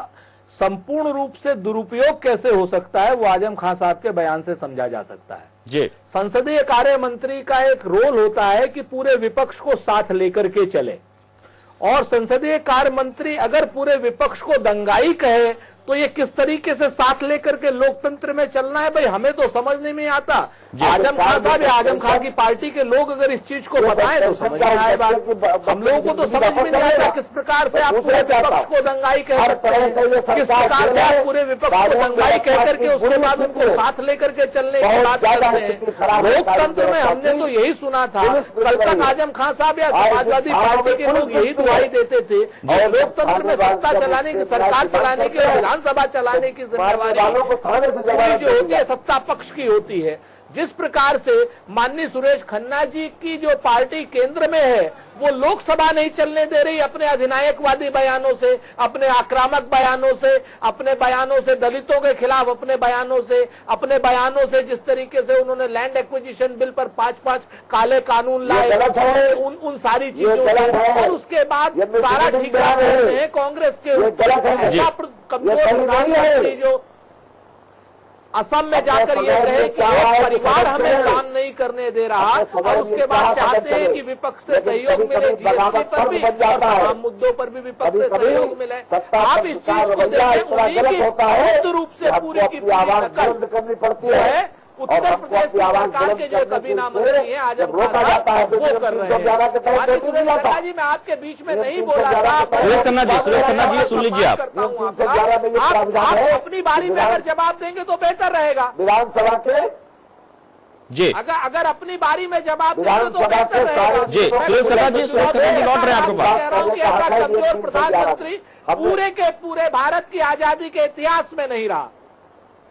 संपूर्ण रूप से दुरुपयोग कैसे हो सकता है वो आजम खान साहब के बयान से समझा जा सकता है। संसदीय कार्य मंत्री का एक रोल होता है कि पूरे विपक्ष को साथ लेकर के चले, और संसदीय कार्य मंत्री अगर पूरे विपक्ष को दंगाई कहे तो ये किस तरीके से साथ लेकर के लोकतंत्र में चलना है, भाई हमें तो समझ नहीं आता। आजम खान साहब या आजम खान की पार्टी के लोग अगर इस चीज को बताएं तो समझ में आए बात। हम लोगों को तो समझ में नहीं आता किस प्रकार से आप पूरे विपक्ष को दंगाई कह सकते हैं, किस प्रकार से आप पूरे विपक्ष को दंगाई कह करके उसके बाद उनको साथ लेकर के चलने की बात करते हैं। लोकतंत्र में हमने तो यही सुना था, कल तक आजम खान साहब या समाजवादी पार्टी के लोग यही दुहाई देते थे और लोकतंत्र में सत्ता चलाने की, सरकार चलाने की, विधानसभा चलाने की जिम्मेवारी जो होती है सत्ता पक्ष की होती है। जिस प्रकार से माननीय सुरेश खन्ना जी की जो पार्टी केंद्र में है वो लोकसभा नहीं चलने दे रही अपने अधिनायकवादी बयानों से, अपने आक्रामक बयानों से, अपने बयानों से दलितों के खिलाफ, अपने बयानों से जिस तरीके से उन्होंने लैंड एक्विजिशन बिल पर 5-5 काले कानून लाए, उन सारी चीजों और उसके बाद सारा ठिकाना करते हैं कांग्रेस के ऐसा कमजोर प्रधानमंत्री जो असम में जाकर ये कहे कि एक परिवार हमें काम नहीं करने दे रहा और उसके बाद चाहते हैं कि विपक्ष से सहयोग मिले, जीएसटी पर भी और तमाम मुद्दों पर भी विपक्ष से सहयोग मिले। आप इस चीज को देखें, उन्हीं की मुक्त रूप से पूरी की आवाज बंद करनी पड़ती है। उत्तर प्रदेश सरकार के जो कबीना मंत्री हैं आजम खान साहब वो कर रहे हैं। जी मैं आपके बीच में नहीं बोला था, सुरेश खन्ना जी सुन लीजिए, आप अपनी बारी में अगर जवाब देंगे तो बेहतर रहेगा विधानसभा के जी। अगर अपनी बारी में जवाब देंगे तो बेहतर रहेगा जी। सुरेश खन्ना जी लौट रहे हैं आपके पास। कह रहा हूँ कि ऐसा कमजोर प्रधानमंत्री पूरे के पूरे भारत की आजादी के इतिहास में नहीं रहा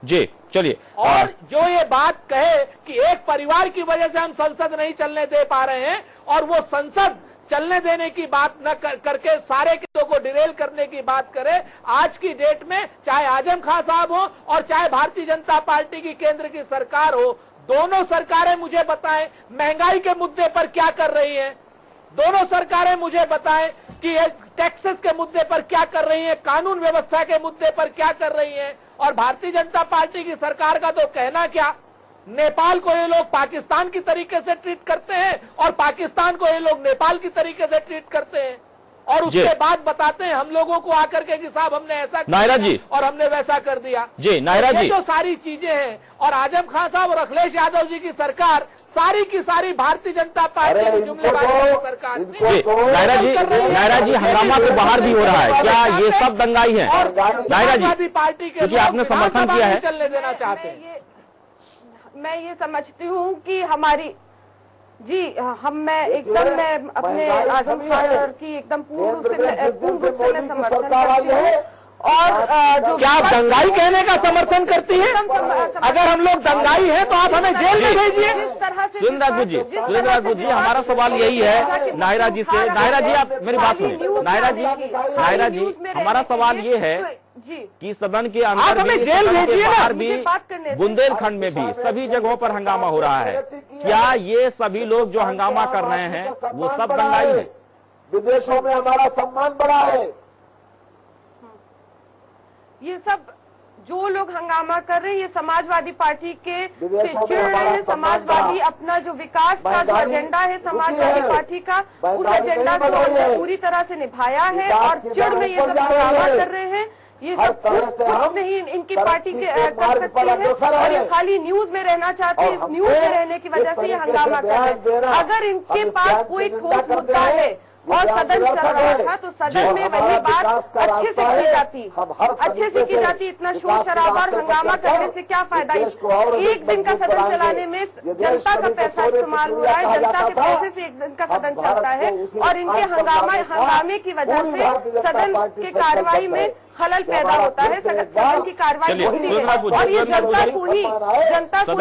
जी। चलिए, और जो ये बात कहे कि एक परिवार की वजह से हम संसद नहीं चलने दे पा रहे हैं और वो संसद चलने देने की बात न करके सारे कितों को डिरेल करने की बात करे, आज की डेट में चाहे आजम खान साहब हो और चाहे भारतीय जनता पार्टी की केंद्र की सरकार हो, दोनों सरकारें मुझे बताएं महंगाई के मुद्दे पर क्या कर रही हैं, दोनों सरकारें मुझे बताएं कि टैक्सेस के मुद्दे पर क्या कर रही हैं, कानून व्यवस्था के मुद्दे पर क्या कर रही हैं। और भारतीय जनता पार्टी की सरकार का तो कहना क्या, नेपाल को ये लोग पाकिस्तान की तरीके से ट्रीट करते हैं और पाकिस्तान को ये लोग नेपाल की तरीके से ट्रीट करते हैं और उसके बाद बताते हैं हम लोगों को आकर के कि साहब हमने ऐसा नायरा जी और हमने वैसा कर दिया। जी नायरा जी, जो सारी चीजें हैं और आजम खान साहब और अखिलेश यादव जी की सरकार सारी की सारी भारतीय जनता पार्टी की जुम्मेवारी सरकार नायरा जी हंगामा तो बाहर भी हो रहा है, क्या ये सब दंगाई है? नायरा जी पार्टी के क्योंकि आपने समर्थन किया है, चलने देना चाहते हैं। मैं ये समझती हूँ कि हमारी मैं अपने आजम खान सर की एकदम पूर्ण रूप से मैं समर्थन करती हूँ। और जो क्या आप दंगाई कहने का समर्थन करती है? अगर हम लोग दंगाई हैं तो आप हमें जेल में भेजिए। सुरेंद्र राजपूत जी हमारा सवाल यही है नायरा जी से। नायरा जी आप मेरी बात सुनिए। नायरा जी हमारा सवाल ये है कि सदन के अंदर भी, जेल भेजिए, बाहर भी, बुंदेलखंड में भी सभी जगहों पर हंगामा हो रहा है। क्या ये सभी लोग जो हंगामा कर रहे हैं वो सब दंगाई है? विदेशों में हमारा सम्मान बढ़ा है। ये सब जो लोग हंगामा कर रहे हैं ये समाजवादी पार्टी के से चिढ़ रहे हैं। समाजवादी अपना जो विकास का जो एजेंडा है समाजवादी पार्टी का, उस एजेंडा को पूरी तरह से निभाया है और चिढ़ में ये सब हंगामा कर रहे हैं। ये सब कुछ नहीं इनकी पार्टी के कर सकते हैं और ये खाली न्यूज में रहना चाहते हैं। इस न्यूज में रहने की वजह से ये हंगामा कर रहे हैं। अगर इनके पास कोई ठोस मुद्दा है और सदन चल रहा था तो सदन में वही बात अच्छे से की जाती। इतना शोर शराबा और हंगामा करने से क्या फायदा? एक दिन का सदन चलाने में जनता का पैसा इस्तेमाल हो रहा है, जनता के पैसे से एक दिन का सदन चलता है और इनके हंगामे की वजह से सदन के कार्रवाई में खलल पैदा होता है। सदन की कार्रवाई होती है और ये जनता को ही आपके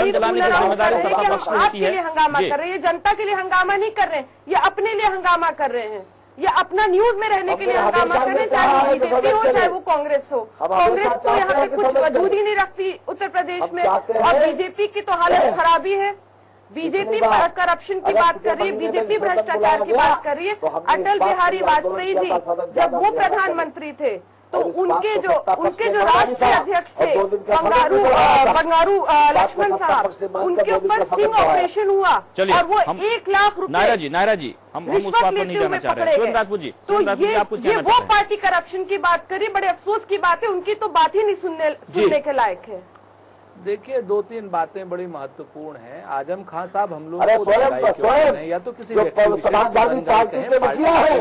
लिए हंगामा कर रहे हैं। जनता के लिए हंगामा नहीं कर रहे हैं, ये अपने लिए हंगामा कर रहे हैं। ये अपना न्यूज में रहने के लिए हंगामा कर रहे हैं, चाहे वो बीजेपी हो चाहे वो कांग्रेस हो। कांग्रेस तो यहाँ पे कुछ वजूद ही नहीं रखती उत्तर प्रदेश में और बीजेपी की तो हालत खराबी है। बीजेपी करप्शन की बात कर रही है, बीजेपी भ्रष्टाचार की बात कर रही है। अटल बिहारी वाजपेयी जी जब वो प्रधानमंत्री थे तो उनके जो राष्ट्रीय अध्यक्ष थे बंगारू लक्ष्मण साहब, उनके ऊपर स्टिंग ऑपरेशन हुआ और वो 1 लाख रुपए नायरा जी हम उस बात पर नहीं जाना चाह रहे। सुरेंद्र राजपूत जी, तो ये वो पार्टी करप्शन की बात करी, बड़े अफसोस की बात है, उनकी तो बात ही नहीं सुनने के लायक है। देखिए 2-3 बातें बड़ी महत्वपूर्ण हैं। आजम खान साहब हम लोग को या तो किसी समाजवादी पार्टी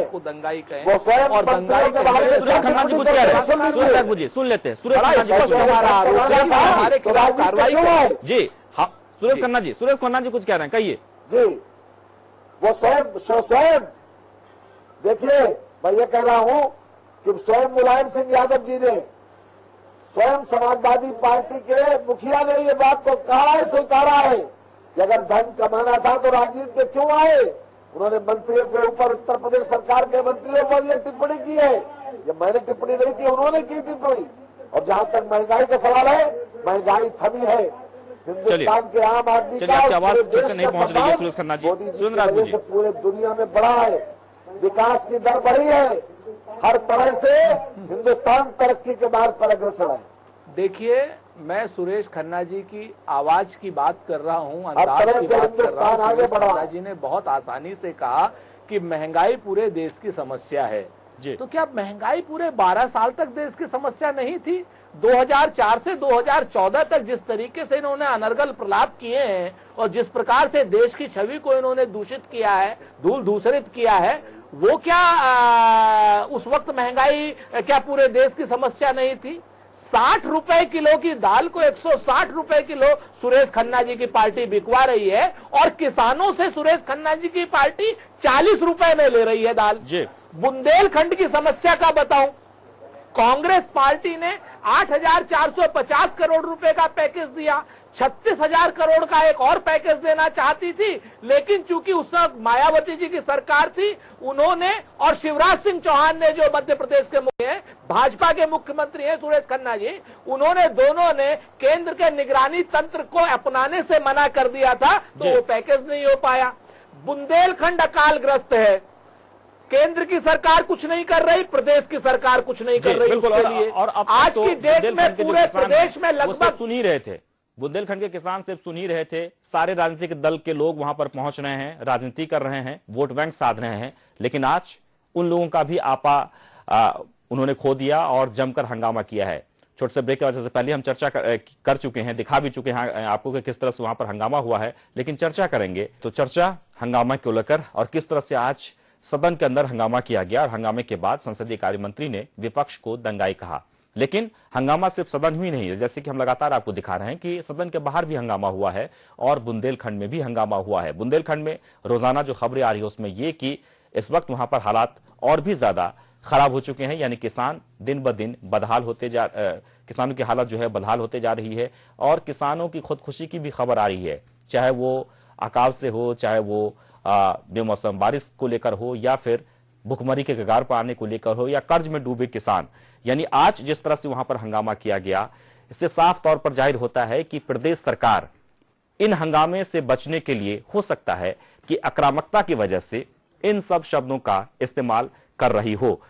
को दंगाई कहें और दंगाई सुरेश खन्ना जी कुछ कह रहे हैं। सुरेश राजपूत जी सुन लेते हैं। सुरेश खन्ना जी हमारे खिलाफ कार्रवाई जी। हाँ सुरेश खन्ना जी कुछ कह रहे हैं, कहिए जी। वो स्वयं देखिए मैं ये कह रहा हूं कि स्वयं मुलायम सिंह यादव जी ने, स्वयं समाजवादी पार्टी के मुखिया ने ये बात को कहा है, स्वीकारा है कि अगर धन कमाना था तो राजनीति में क्यों आए। उन्होंने मंत्रियों के ऊपर, उत्तर प्रदेश सरकार के मंत्रियों पर ये टिप्पणी की है। ये मैंने टिप्पणी नहीं की, उन्होंने की टिप्पणी। और जहां तक महंगाई का सवाल है, महंगाई थमी है हिंदुस्तान के आम आदमी का, आवाज नहीं पहुंच रही है। सुरेश खन्ना जी, पूरे दुनिया में बढ़ा है, विकास की दर बढ़ी है, हर तरह से हिंदुस्तान तरक्की के मार्ग पर अग्रसर है। देखिए मैं सुरेश खन्ना जी की आवाज की बात कर रहा हूं, अंदाज की बात कर रहा हूं। सुरेश खन्ना जी ने बहुत आसानी से कहा कि महंगाई पूरे देश की समस्या है। तो क्या महंगाई पूरे 12 साल तक देश की समस्या नहीं थी? 2004 से 2014 तक जिस तरीके से इन्होंने अनर्गल प्रलाप किए हैं और जिस प्रकार से देश की छवि को इन्होंने दूषित किया है, धूल दूसरित किया है, वो क्या उस वक्त महंगाई क्या पूरे देश की समस्या नहीं थी? 60 रुपए किलो की दाल को 160 रुपए किलो सुरेश खन्ना जी की पार्टी बिकवा रही है और किसानों से सुरेश खन्ना जी की पार्टी 40 रुपए में ले रही है दाल। बुंदेलखंड की समस्या का बताऊं, कांग्रेस पार्टी ने 8,450 करोड़ रुपए का पैकेज दिया, 36,000 करोड़ का एक और पैकेज देना चाहती थी, लेकिन चूंकि उस वक्त मायावती जी की सरकार थी, उन्होंने और शिवराज सिंह चौहान ने जो मध्य प्रदेश के मुख्य हैं, भाजपा के मुख्यमंत्री हैं सुरेश खन्ना जी, उन्होंने दोनों ने केंद्र के निगरानी तंत्र को अपनाने से मना कर दिया था, तो वो पैकेज नहीं हो पाया। बुंदेलखंड अकालग्रस्त है, केंद्र की सरकार कुछ नहीं कर रही, प्रदेश की सरकार कुछ नहीं कर रही उसके लिए। और आज की डेट में पूरे प्रदेश में लगभग सुन ही रहे थे, बुंदेलखंड के किसान सिर्फ सुन ही रहे थे। सारे राजनीतिक दल के लोग वहां पर पहुंच रहे हैं, राजनीति कर रहे हैं, वोट बैंक साध रहे हैं, लेकिन आज उन लोगों का भी आपा उन्होंने खो दिया और जमकर हंगामा किया है। छोटे से ब्रेक की वजह से पहले हम चर्चा कर चुके हैं, दिखा भी चुके हैं आपको कि किस तरह से वहां पर हंगामा हुआ है, लेकिन चर्चा करेंगे। तो चर्चा हंगामा को लेकर और किस तरह से आज सदन के अंदर हंगामा किया गया और हंगामे के बाद संसदीय कार्य मंत्री ने विपक्ष को दंगाई कहा। लेकिन हंगामा सिर्फ सदन ही नहीं है, जैसे कि हम लगातार आपको दिखा रहे हैं कि सदन के बाहर भी हंगामा हुआ है और बुंदेलखंड में भी हंगामा हुआ है। बुंदेलखंड में रोजाना जो खबरें आ रही है उसमें यह कि इस वक्त वहां पर हालात और भी ज्यादा खराब हो चुके हैं, यानी किसान दिन ब दिन बदहाल होते किसानों की हालत जो है बदहाल होते जा रही है और किसानों की खुदकुशी की भी खबर आ रही है, चाहे वो अकाल से हो, चाहे वो बेमौसम बारिश को लेकर हो या फिर भुखमरी के कगार पर आने को लेकर हो या कर्ज में डूबे किसान। यानी आज जिस तरह से वहां पर हंगामा किया गया, इससे साफ तौर पर जाहिर होता है कि प्रदेश सरकार इन हंगामे से बचने के लिए हो सकता है कि आक्रामकता की वजह से इन सब शब्दों का इस्तेमाल कर रही हो।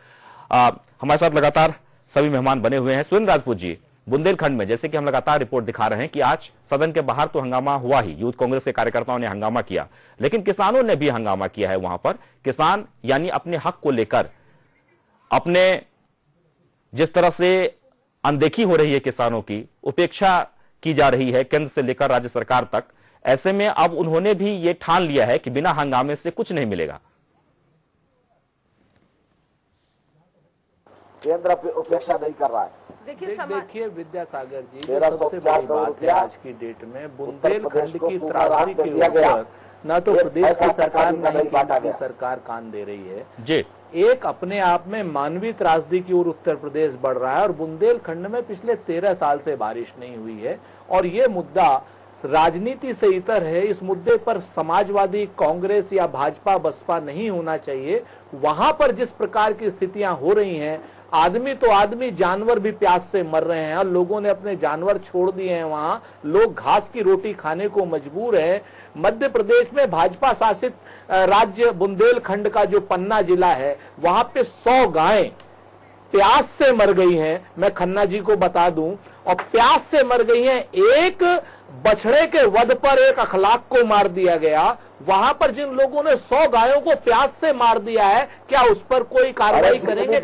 हमारे साथ लगातार सभी मेहमान बने हुए हैं। सुरेंद्र राजपूत जी, बुंदेलखंड में जैसे कि हम लगातार रिपोर्ट दिखा रहे हैं कि आज सदन के बाहर तो हंगामा हुआ ही, यूथ कांग्रेस के कार्यकर्ताओं ने हंगामा किया, लेकिन किसानों ने भी हंगामा किया है। वहां पर किसान यानी अपने हक को लेकर अपने जिस तरह से अनदेखी हो रही है, किसानों की उपेक्षा की जा रही है केंद्र से लेकर राज्य सरकार तक, ऐसे में अब उन्होंने भी ये ठान लिया है कि बिना हंगामे से कुछ नहीं मिलेगा। केंद्र उपेक्षा नहीं कर रहा है। देखिए विद्यासागर जी, सबसे बड़ी बात है आज की डेट में बुंदेलखंड की त्रासदी के ऊपर न तो प्रदेश की सरकार न ही केंद्र की सरकार कान दे रही है जी। एक अपने आप में मानवीय त्रासदी की ओर उत्तर प्रदेश बढ़ रहा है और बुंदेलखंड में पिछले 13 साल से बारिश नहीं हुई है और ये मुद्दा राजनीति से इतर है। इस मुद्दे पर समाजवादी कांग्रेस या भाजपा बसपा नहीं होना चाहिए। वहां पर जिस प्रकार की स्थितियां हो रही हैं, आदमी तो आदमी, जानवर भी प्यास से मर रहे हैं और लोगों ने अपने जानवर छोड़ दिए हैं। वहां लोग घास की रोटी खाने को मजबूर है। मध्य प्रदेश में भाजपा शासित राज्य बुंदेलखंड का जो पन्ना जिला है, वहां पे 100 गायें प्यास से मर गई हैं। मैं खन्ना जी को बता दूं, और प्यास से मर गई हैं। एक बछड़े के वध पर एक अखलाक को मार दिया गया। वहां पर जिन लोगों ने 100 गायों को प्यास से मार दिया है, क्या उस पर कोई कार्रवाई करेंगे?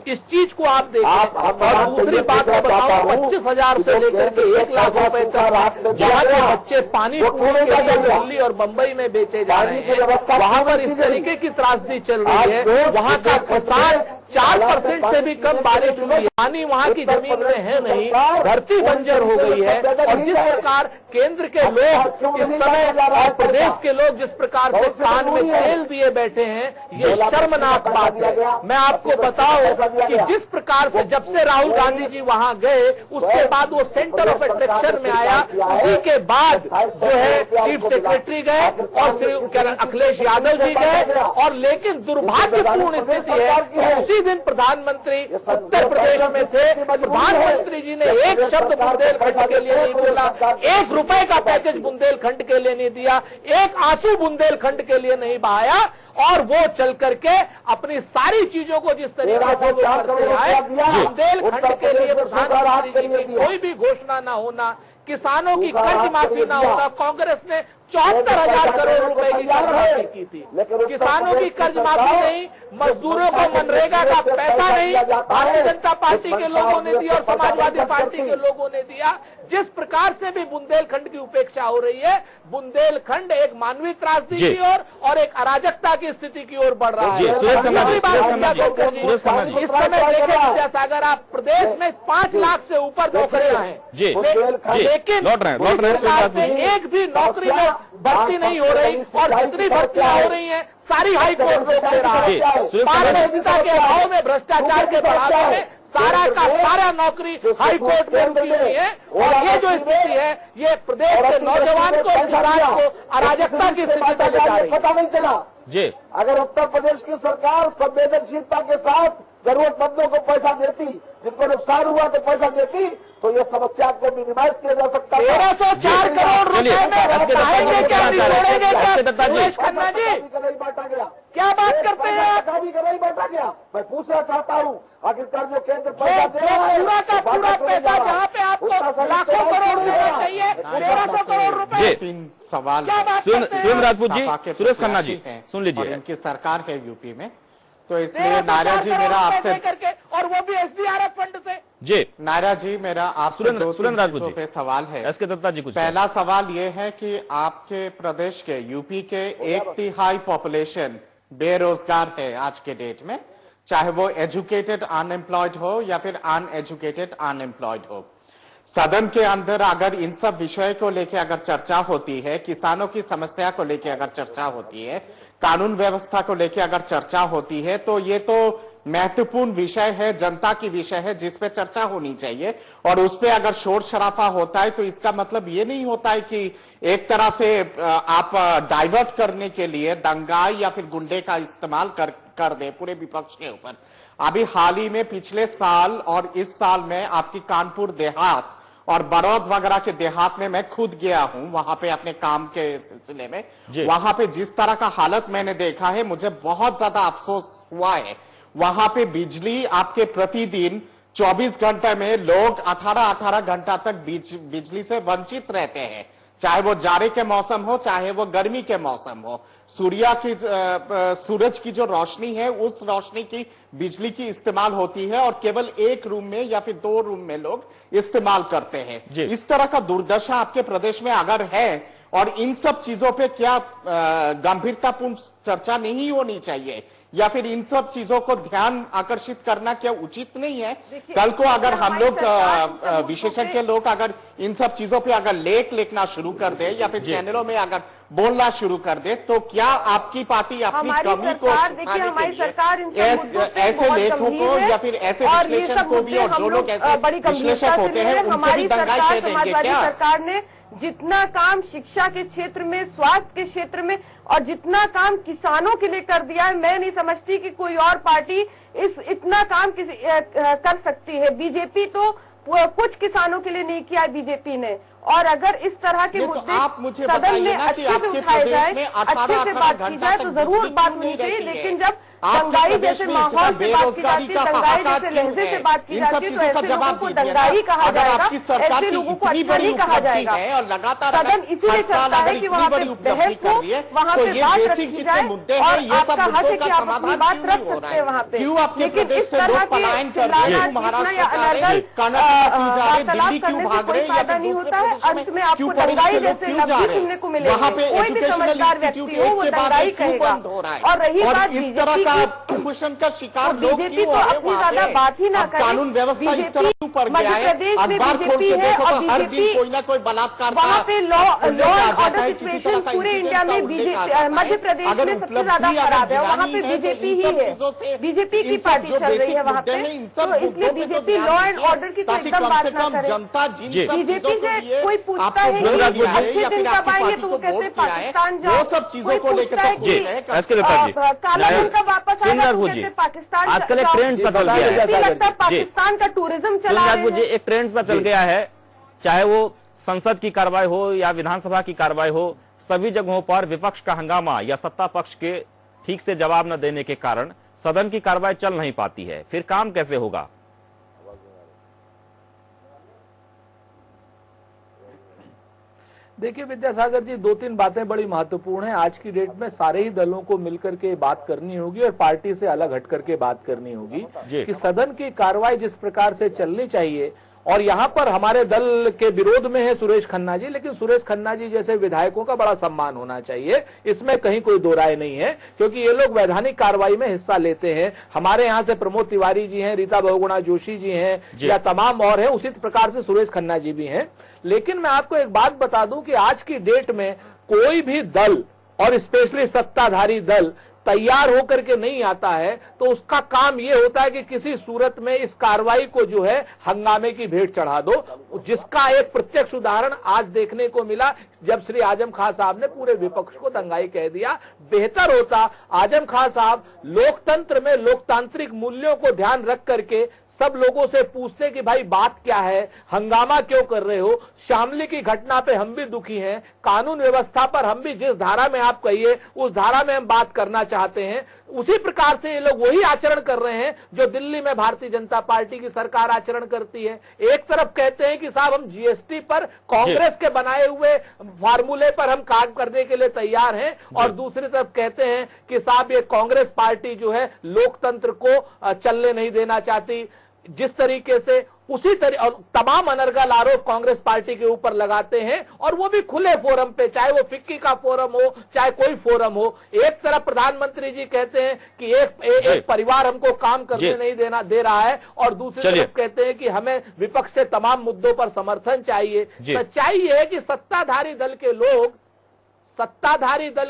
इस चीज को आप देखें। और दूसरी बात मैं बताऊं, 25,000 से लेकर के 1 लाख रुपए तक जहां के बच्चे पानी पीने के लिए दिल्ली और मुंबई में बेचे जा रहे हैं, वहां पर इस तरीके की त्रासदी चल रही है। वहां का किसान 4% से भी कम बारिश हुई, पानी वहां की जमीन में है नहीं, धरती बंजर हो गई है। और जिस प्रकार केंद्र के लोग इस समय और प्रदेश के लोग जिस प्रकार से कान में तेल दिए बैठे हैं, ये शर्मनाक बात है। मैं आपको बताऊं कि जिस प्रकार से जब से राहुल गांधी जी वहां गए, उसके बाद वो सेंटर ऑफ अट्रैक्शन में आया। उसी के बाद जो है चीफ सेक्रेटरी गए और श्री अखिलेश यादव जी गए। और लेकिन दुर्भाग्यपूर्ण स्थिति है कि उसी दिन प्रधानमंत्री उत्तर प्रदेश में थे, प्रधानमंत्री जी ने एक शब्द बुंदेलखंड के लिए नहीं बोला, 1 रुपए का पैकेज बुंदेलखंड के लिए नहीं दिया, एक आंसू बुंदेलखंड के लिए नहीं बहाया। और वो चल करके अपनी सारी चीजों को जिस तरीके से वो करते आए, बुंदेलखंड के लिए प्रधानमंत्री जी की कोई भी घोषणा ना होना, किसानों की कर्ज माफी ना होना। कांग्रेस ने 74,000 करोड़ रुपए की कर्ज माफी की थी, किसानों की कर्ज माफी नहीं, मजदूरों को मनरेगा का पैसा नहीं, भारतीय जनता पार्टी के लोगों ने दिया और समाजवादी पार्टी के लोगों ने दिया। जिस प्रकार से भी बुंदेलखंड की उपेक्षा हो रही है, बुंदेलखंड एक मानवीय त्रासदी की ओर और एक अराजकता की स्थिति की ओर बढ़ रहा है। इस समय देखें विद्यासागर, आप प्रदेश में 5 लाख से ऊपर नौकरियां हैं, लेकिन एक भी नौकरी में भर्ती नहीं हो रही और जितनी भर्तियां हो रही हैं सारी हाई कोर्ट रोक दे रहा है। पारदर्शिता के अभाव में, भ्रष्टाचार के बढ़ावे में सारा का सारा नौकरी हाई कोर्ट में रुकी हुई है। और ये जो स्थिति है, ये प्रदेश के नौजवान को, किसान को अराजकता की स्थिति में ले जा रही है। पता नहीं चला जी। अगर उत्तर प्रदेश की सरकार संवेदनशीलता के साथ जरूरतमंदों को पैसा देती, जिनको नुकसान हुआ तो पैसा देती, तो ये समस्या को मिनिमाइज किया जा सकता है। 1304 करोड़ रुपए में बताएंगे क्या, छोड़ेंगे क्या? सुरेश खन्ना जी, नहीं बांटा गया, क्या बात करते हैं? कभी का नहीं बांटा गया। मैं पूछना चाहता हूँ, आखिरकार जो केंद्र पैसा दे रहा है, पूरा का पूरा पैसा जहाँ पे आपको लाखों करोड़ रुपए चाहिए, 1300 करोड़ रुपए। 3 सवाल सुरेंद्र राजपूत जी, सुरेश खन्ना जी सुन लीजिए। इनकी सरकार है यूपी में, तो इसलिए नाराज जी मेरा आपसे करके और वो भी एसडीआरएफ फंड से। जी नायरा जी, मेरा आपसे दो चीजों पे सवाल है। एस के दत्ता जी कुछ। पहला सवाल ये है कि आपके प्रदेश के यूपी के 1/3 पॉपुलेशन बेरोजगार है आज के डेट में, चाहे वो एजुकेटेड अनएम्प्लॉयड हो या फिर अनएजुकेटेड अनएम्प्लॉयड हो। सदन के अंदर अगर इन सब विषय को लेकर अगर चर्चा होती है, किसानों की समस्या को लेकर अगर चर्चा होती है, कानून व्यवस्था को लेकर अगर चर्चा होती है, तो ये तो महत्वपूर्ण विषय है, जनता की विषय है जिस पे चर्चा होनी चाहिए। और उस पे अगर शोर शराफा होता है तो इसका मतलब ये नहीं होता है कि एक तरह से आप डाइवर्ट करने के लिए दंगाई या फिर गुंडे का इस्तेमाल कर दे पूरे विपक्ष के ऊपर। अभी हाल ही में पिछले साल और इस साल में आपकी कानपुर देहात और बड़ौद वगैरह के देहात में मैं खुद गया हूं, वहां पे अपने काम के सिलसिले में। वहां पे जिस तरह का हालत मैंने देखा है, मुझे बहुत ज्यादा अफसोस हुआ है। वहां पे बिजली आपके प्रतिदिन 24 घंटे में लोग 18 घंटा तक बिजली से वंचित रहते हैं, चाहे वो जाड़े के मौसम हो चाहे वो गर्मी के मौसम हो। सूरज की जो रोशनी है, उस रोशनी की बिजली की इस्तेमाल होती है और केवल एक रूम में या फिर 2 रूम में लोग इस्तेमाल करते हैं। इस तरह का दुर्दशा आपके प्रदेश में अगर है और इन सब चीजों पे क्या गंभीरतापूर्ण चर्चा नहीं होनी चाहिए या फिर इन सब चीजों को ध्यान आकर्षित करना क्या उचित नहीं है? कल को अगर हम लोग विशेषज्ञ लोग अगर इन सब चीजों पे अगर लेख लिखना शुरू कर दे या फिर चैनलों में अगर बोलना शुरू कर दे, तो क्या आपकी पार्टी अपनी कमी को ऐसे लेखों को या फिर ऐसे विश्लेषण को भी, और जो लोग ऐसे विश्लेषक होते हैं उनको भी दंगाई कह देंगे क्या? सरकार ने जितना काम शिक्षा के क्षेत्र में, स्वास्थ्य के क्षेत्र में और जितना काम किसानों के लिए कर दिया है, मैं नहीं समझती कि कोई और पार्टी इतना काम कर सकती है। बीजेपी तो कुछ किसानों के लिए नहीं किया बीजेपी ने। और अगर इस तरह के मुद्दे सदन में अच्छे से उठाए जाए, अच्छे से बात की जाए तो जरूर बात होनी चाहिए। लेकिन जब दंगाई जैसे माहौल से बात की जाती है, दंगाई जैसे लहजे से बात की जाती है, तो ऐसे लोगों को दंगाई कहा जाएगा, ऐसे लोगों को अच्छा नहीं कहा जाएगा। सदन इसीलिए चलता है कि वहाँ पे बहस हो, वहाँ पे बात रखी जाए और आपका हक है कि आप अपनी बात रख सकते हैं वहाँ पे। लेकिन इस तरह की चिल्लाना या अनर्गल वार्तालाप करने से कोई फायदा नहीं होता है। अंत में आपको दंगाई जैसे लफ्ज सुनने को मिलेंगे। कोई भी समझदार व्यक्ति हो वो दंगाई कहेगा। और रही बात बीजेपी कुपोषण का शिकार लोग बीजेपी तो अपनी ज्यादा बात ही ना करे। कानून व्यवस्था इस तरह क्यों पड़ गया है? अखबार खोल के देखो तो हर दिन कोई ना कोई बलात्कार वहाँ पे लॉ एंड ऑर्डर सिचुएशन पूरे इंडिया में मध्य प्रदेश में सबसे ज्यादा खराब है। वहाँ पे बीजेपी ही है, बीजेपी की पार्टी चल रही है वहाँ पे। तो इसलिए बीजेपी लॉ एंड ऑर्डर की तो एकदम बात ना करे। बीजेपी से कोई पूछता है कि अच्छे दिन कब आएंगे तो वो कहते हैं पाकिस्तान जाओ। कोई पूछता है कि काला धन कब वापस आएगा तो कहते हैं पाकिस्तान। आजकल एक ट्रेंड सा चल गया है, लगता है पाकिस्तान का टूरिज्म चला है। एक ट्रेंड सा चल गया है, चाहे वो संसद की कार्रवाई हो या विधानसभा की कार्रवाई हो, सभी जगहों पर विपक्ष का हंगामा या सत्ता पक्ष के ठीक से जवाब न देने के कारण सदन की कार्रवाई चल नहीं पाती है। फिर काम कैसे होगा? देखिए विद्यासागर जी, 2-3 बातें बड़ी महत्वपूर्ण हैं। आज की डेट में सारे ही दलों को मिलकर के बात करनी होगी और पार्टी से अलग हट करके बात करनी होगी कि सदन की कार्रवाई जिस प्रकार से चलनी चाहिए। और यहां पर हमारे दल के विरोध में है सुरेश खन्ना जी, लेकिन सुरेश खन्ना जी जैसे विधायकों का बड़ा सम्मान होना चाहिए, इसमें कहीं कोई दो राय नहीं है, क्योंकि ये लोग वैधानिक कार्रवाई में हिस्सा लेते हैं। हमारे यहां से प्रमोद तिवारी जी हैं, रीता बहुगुणा जोशी जी हैं या तमाम और हैं, उसी प्रकार से सुरेश खन्ना जी भी हैं। लेकिन मैं आपको एक बात बता दूं कि आज की डेट में कोई भी दल और स्पेशली सत्ताधारी दल तैयार होकर के नहीं आता है तो उसका काम यह होता है कि किसी सूरत में इस कार्रवाई को जो है हंगामे की भेंट चढ़ा दो, जिसका एक प्रत्यक्ष उदाहरण आज देखने को मिला जब श्री आजम खां साहब ने पूरे विपक्ष को दंगाई कह दिया। बेहतर होता आजम खां साहब लोकतंत्र में लोकतांत्रिक मूल्यों को ध्यान रख करके सब लोगों से पूछते कि भाई बात क्या है, हंगामा क्यों कर रहे हो। शामली की घटना पे हम भी दुखी हैं, कानून व्यवस्था पर हम भी जिस धारा में आप कहिए उस धारा में हम बात करना चाहते हैं। उसी प्रकार से ये लोग वही आचरण कर रहे हैं जो दिल्ली में भारतीय जनता पार्टी की सरकार आचरण करती है। एक तरफ कहते हैं कि साहब हम जीएसटी पर कांग्रेस के बनाए हुए फार्मूले पर हम काम करने के लिए तैयार हैं, और दूसरी तरफ कहते हैं कि साहब ये कांग्रेस पार्टी जो है लोकतंत्र को चलने नहीं देना चाहती। जिस तरीके से उसी तरीके और तमाम अनर्गल आरोप कांग्रेस पार्टी के ऊपर लगाते हैं, और वो भी खुले फोरम पे, चाहे वो फिक्की का फोरम हो चाहे कोई फोरम हो। एक तरफ प्रधानमंत्री जी कहते हैं कि एक परिवार हमको काम करने नहीं दे रहा है, और दूसरी तरफ कहते हैं कि हमें विपक्ष से तमाम मुद्दों पर समर्थन चाहिए। सच्चाई ये है कि सत्ताधारी दल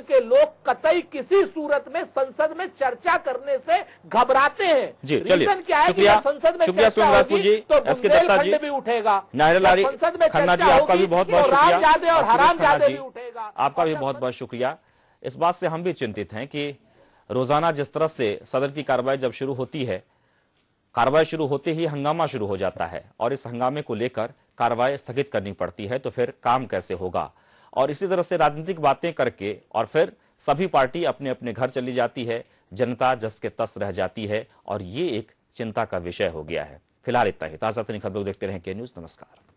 के लोग कतई किसी सूरत में संसद में चर्चा करने से घबराते हैं। रीजन क्या है कि संसद में चर्चा होगी तो बुंदेलखंड भी उठेगा, संसद में चर्चा होगी तो रामजादे और हरामजादे भी उठेगा। आपका भी बहुत बहुत शुक्रिया। इस बात से हम भी चिंतित हैं कि रोजाना जिस तरह से सदन की कार्रवाई जब शुरू होती है, कार्रवाई शुरू होते ही हंगामा शुरू हो जाता है, और इस हंगामे को लेकर कार्रवाई स्थगित करनी पड़ती है, तो फिर काम कैसे होगा। और इसी तरह से राजनीतिक बातें करके और फिर सभी पार्टी अपने अपने घर चली जाती है, जनता जस के तस रह जाती है, और ये एक चिंता का विषय हो गया है। फिलहाल इतना ही। ताजा तरीन खबरों देखते रहें के न्यूज। नमस्कार।